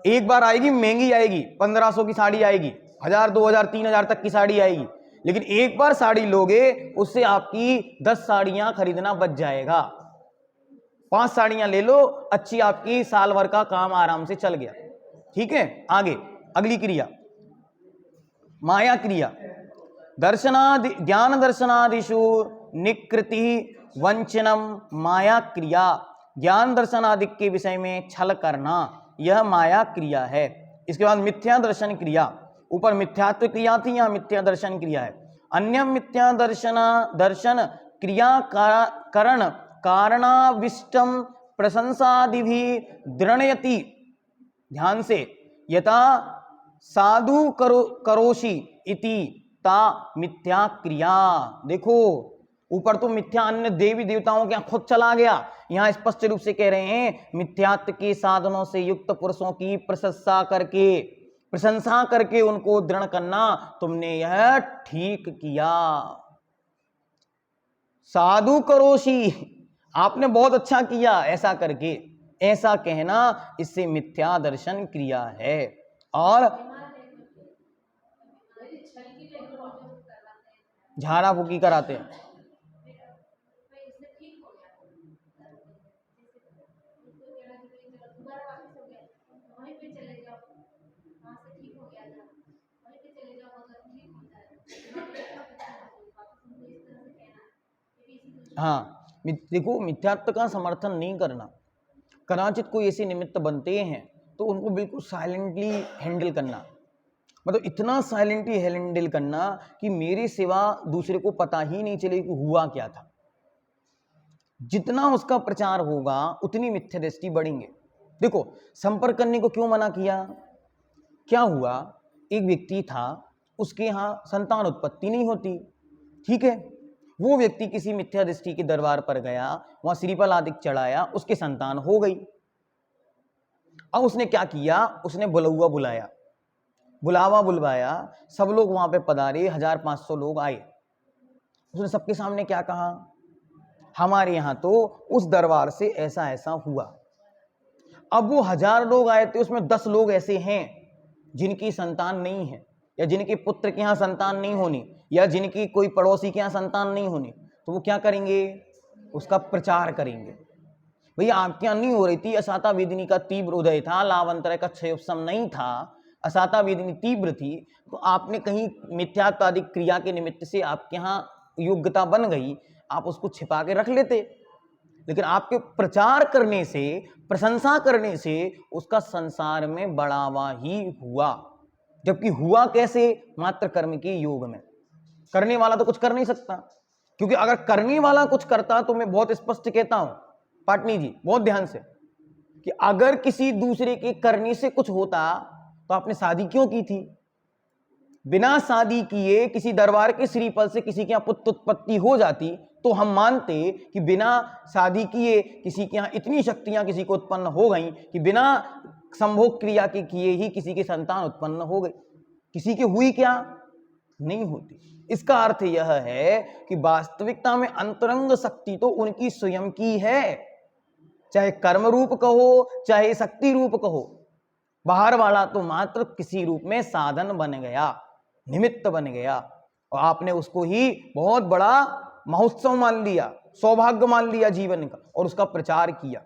एक बार आएगी, महंगी आएगी, 1500 की साड़ी आएगी, 1000 2000 3000 तक की साड़ी आएगी, लेकिन एक बार साड़ी लोगे उससे आपकी 10 साड़ियां खरीदना बच जाएगा। 5 साड़ियां ले लो, अच्छी आपकी साल भर का काम आराम से चल गया। ठीक है, आगे अगली क्रिया माया क्रिया। दर्शनादि ज्ञान दर्शनादिषु निकृति वंचनम माया क्रिया। ज्ञान दर्शन आदि के विषय में छल करना यह माया क्रिया है। इसके बाद मिथ्या दर्शन क्रिया। ऊपर मिथ्यात्व क्रिया थी, यहाँ मिथ्या दर्शन क्रिया है। अन्य मिथ्या दर्शन क्रिया करण कारणाविष्टम प्रशंसादि भी दृढ़यति। ध्यान से, यथा साधु करोषि इति ता मिथ्या क्रिया। देखो ऊपर तो मिथ्या अन्य देवी देवताओं के यहाँ खुद चला गया, यहाँ स्पष्ट रूप से कह रहे हैं मिथ्यात्व के साधनों से युक्त पुरुषों की प्रशंसा करके उनको दृढ़ करना, तुमने यह ठीक किया। साधु करोषि, आपने बहुत अच्छा किया ऐसा करके, ऐसा कहना इससे मिथ्या दर्शन क्रिया है। और झाड़ा फूकी कराते हैं, हाँ। देखो मिथ्यात्व का समर्थन नहीं करना, कदाचित कोई ऐसे निमित्त बनते हैं तो उनको बिल्कुल साइलेंटली हैंडल करना, मतलब इतना साइलेंटली हैंडल करना कि मेरे सिवा दूसरे को पता ही नहीं चले कि हुआ क्या था। जितना उसका प्रचार होगा उतनी मिथ्या दृष्टि बढ़ेंगे। देखो संपर्क करने को क्यों मना किया, क्या हुआ, एक व्यक्ति था उसके यहाँ संतान उत्पत्ति नहीं होती, ठीक है, वो व्यक्ति किसी मिथ्या दृष्टि के दरबार पर गया, वहां श्रीफल आदि चढ़ाया, उसके संतान हो गई। अब उसने क्या किया, उसने बुलावा बुलवाया, सब लोग वहां पे पधारे, 1500 लोग आए। उसने सबके सामने क्या कहा, हमारे यहाँ तो उस दरबार से ऐसा ऐसा हुआ। अब वो 1000 लोग आए थे, उसमें 10 लोग ऐसे हैं जिनकी संतान नहीं है, या जिनके पुत्र के यहाँ संतान नहीं होनी, या जिनकी कोई पड़ोसी के यहाँ संतान नहीं होनी, तो वो क्या करेंगे, उसका प्रचार करेंगे। भैया आपके यहाँ नहीं हो रही थी, असाता वेदिनी का तीव्र उदय था, लावंतर का क्षयोपम नहीं था, असाता वेदिनी तीव्र थी, तो आपने कहीं मिथ्यात्वादि क्रिया के निमित्त से आपके यहाँ योग्यता बन गई, आप उसको छिपा के रख लेते। लेकिन आपके प्रचार करने से, प्रशंसा करने से उसका संसार में बढ़ावा ही हुआ। जबकि हुआ कैसे, मात्र कर्म के योग में। करने वाला तो कुछ कर नहीं सकता, क्योंकि अगर करने वाला कुछ करता तो मैं बहुत स्पष्ट कहता हूं पाटनी जी, बहुत ध्यान से, कि अगर किसी दूसरे के करने से कुछ होता तो आपने शादी क्यों की थी। बिना शादी किए किसी दरबार के श्रीफल से किसी के यहाँ पुत्र उत्पत्ति हो जाती तो हम मानते कि बिना शादी किए किसी के यहाँ इतनी शक्तियां किसी को उत्पन्न हो गई कि बिना संभोग क्रिया के किए ही किसी की संतान उत्पन्न हो गई। किसी की हुई क्या, नहीं होती। इसका अर्थ यह है कि वास्तविकता में अंतरंग शक्ति तो उनकी स्वयं की है, चाहे कर्म रूप कहो चाहे शक्ति रूप कहो। बाहर वाला तो मात्र किसी रूप में साधन बन गया, निमित्त बन गया, और आपने उसको ही बहुत बड़ा महोत्सव मान लिया, सौभाग्य मान लिया जीवन का, और उसका प्रचार किया।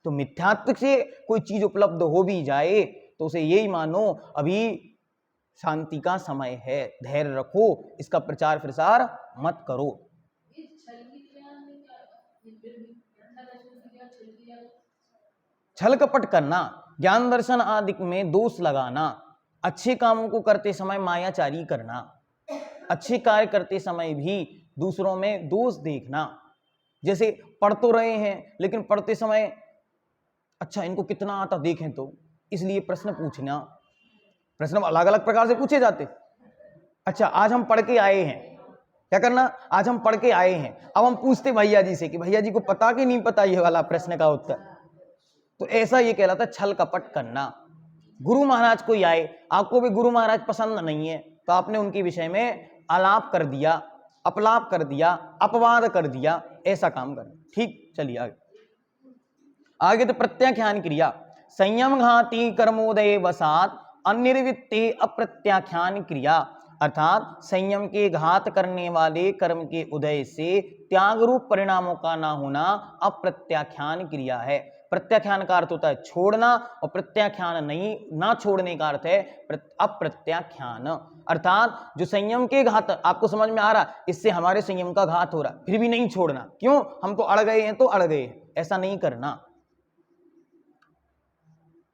तो मिथ्यात्व से कोई चीज उपलब्ध हो भी जाए तो उसे यही मानो अभी शांति का समय है, धैर्य रखो, इसका प्रचार प्रसार मत करो। छल कपट करना, ज्ञान दर्शन आदि में दोष लगाना, अच्छे कामों को करते समय मायाचारी करना, अच्छे कार्य करते समय भी दूसरों में दोष देखना। जैसे पढ़ तो रहे हैं लेकिन पढ़ते समय अच्छा इनको कितना आता देखें तो, इसलिए प्रश्न पूछना। प्रश्न अलग अलग प्रकार से पूछे जाते। अच्छा आज हम पढ़ के आए हैं, क्या करना, आज हम पढ़ के आए हैं, अब हम पूछते भैया जी से कि भैया जी को पता कि नहीं पता ये वाला प्रश्न का उत्तर। तो ऐसा ये कहलाता है छल कपट करना। गुरु महाराज कोई आए, आपको भी गुरु महाराज पसंद नहीं है, तो आपने उनके विषय में आलाप कर दिया, अपलाप कर दिया, अपवाद कर दिया, ऐसा काम करना। ठीक, चलिए आगे। आगे तो प्रत्याख्यान क्रिया, संयम घाती कर्मोदय वसात अनिर्वृत्ते अप्रत्याख्यान क्रिया, अर्थात संयम के घात करने वाले कर्म के उदय से त्याग रूप परिणामों का ना होना अप्रत्याख्यान क्रिया है। प्रत्याख्यान का अर्थ होता है छोड़ना, और प्रत्याख्यान नहीं, ना छोड़ने का अर्थ है अप्रत्याख्यान। अर्थात जो संयम के घात, आपको समझ में आ रहा, इससे हमारे संयम का घात हो रहा, फिर भी नहीं छोड़ना। क्यों? हम तो अड़ गए हैं तो अड़ गए हैं, ऐसा नहीं करना।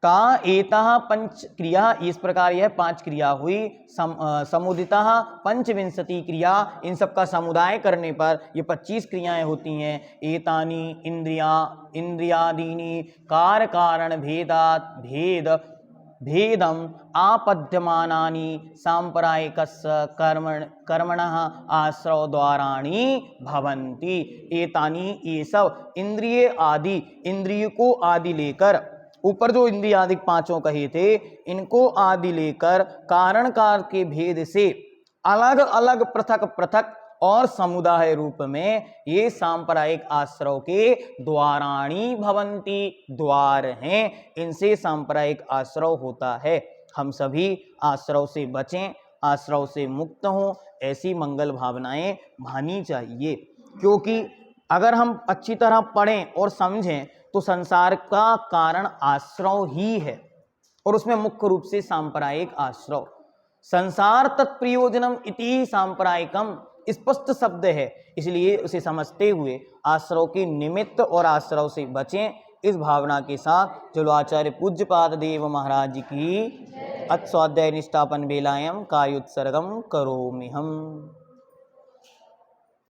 का एता पंच क्रिया, इस प्रकार यह 5 क्रिया हुई। समुदिता पंचविंशति क्रिया, इन सब का समुदाय करने पर ये 25 क्रियाएं होती हैं। एतानी इंद्रियादीनि कार कारण भेदात भेदम आपद्यमानानि सांप्रदायिकस्य कर्मणः आश्रव द्वाराणि भवन्ति। एतानी, ये सब, इंद्रिय आदि, इंद्रिय को आदि लेकर, ऊपर जो इंद्रियादि 5 कहे थे, इनको आदि लेकर कारण काल के भेद से अलग अलग पृथक पृथक और समुदाय रूप में ये सांप्रदायिक आश्रव के द्वाराणी भवंती, द्वार हैं, इनसे सांप्रदायिक आश्रव होता है। हम सभी आश्रव से बचें, आश्रव से मुक्त हों, ऐसी मंगल भावनाएं भानी चाहिए। क्योंकि अगर हम अच्छी तरह पढ़ें और समझें तो संसार का कारण आश्रव ही है, और उसमें मुख्य रूप से सांप्रदायिक आश्रव। संसार तत्प्रयोजनम इति सांप्रदायिकम स्पष्ट शब्द है, इसलिए उसे समझते हुए आश्रव के निमित्त और आश्रव से बचें, इस भावना के साथ चलो आचार्य पूज्यपाद देव महाराज की अथ स्वाध्याय निष्ठापन बेलायम कायोत्सर्गम करोमि हम।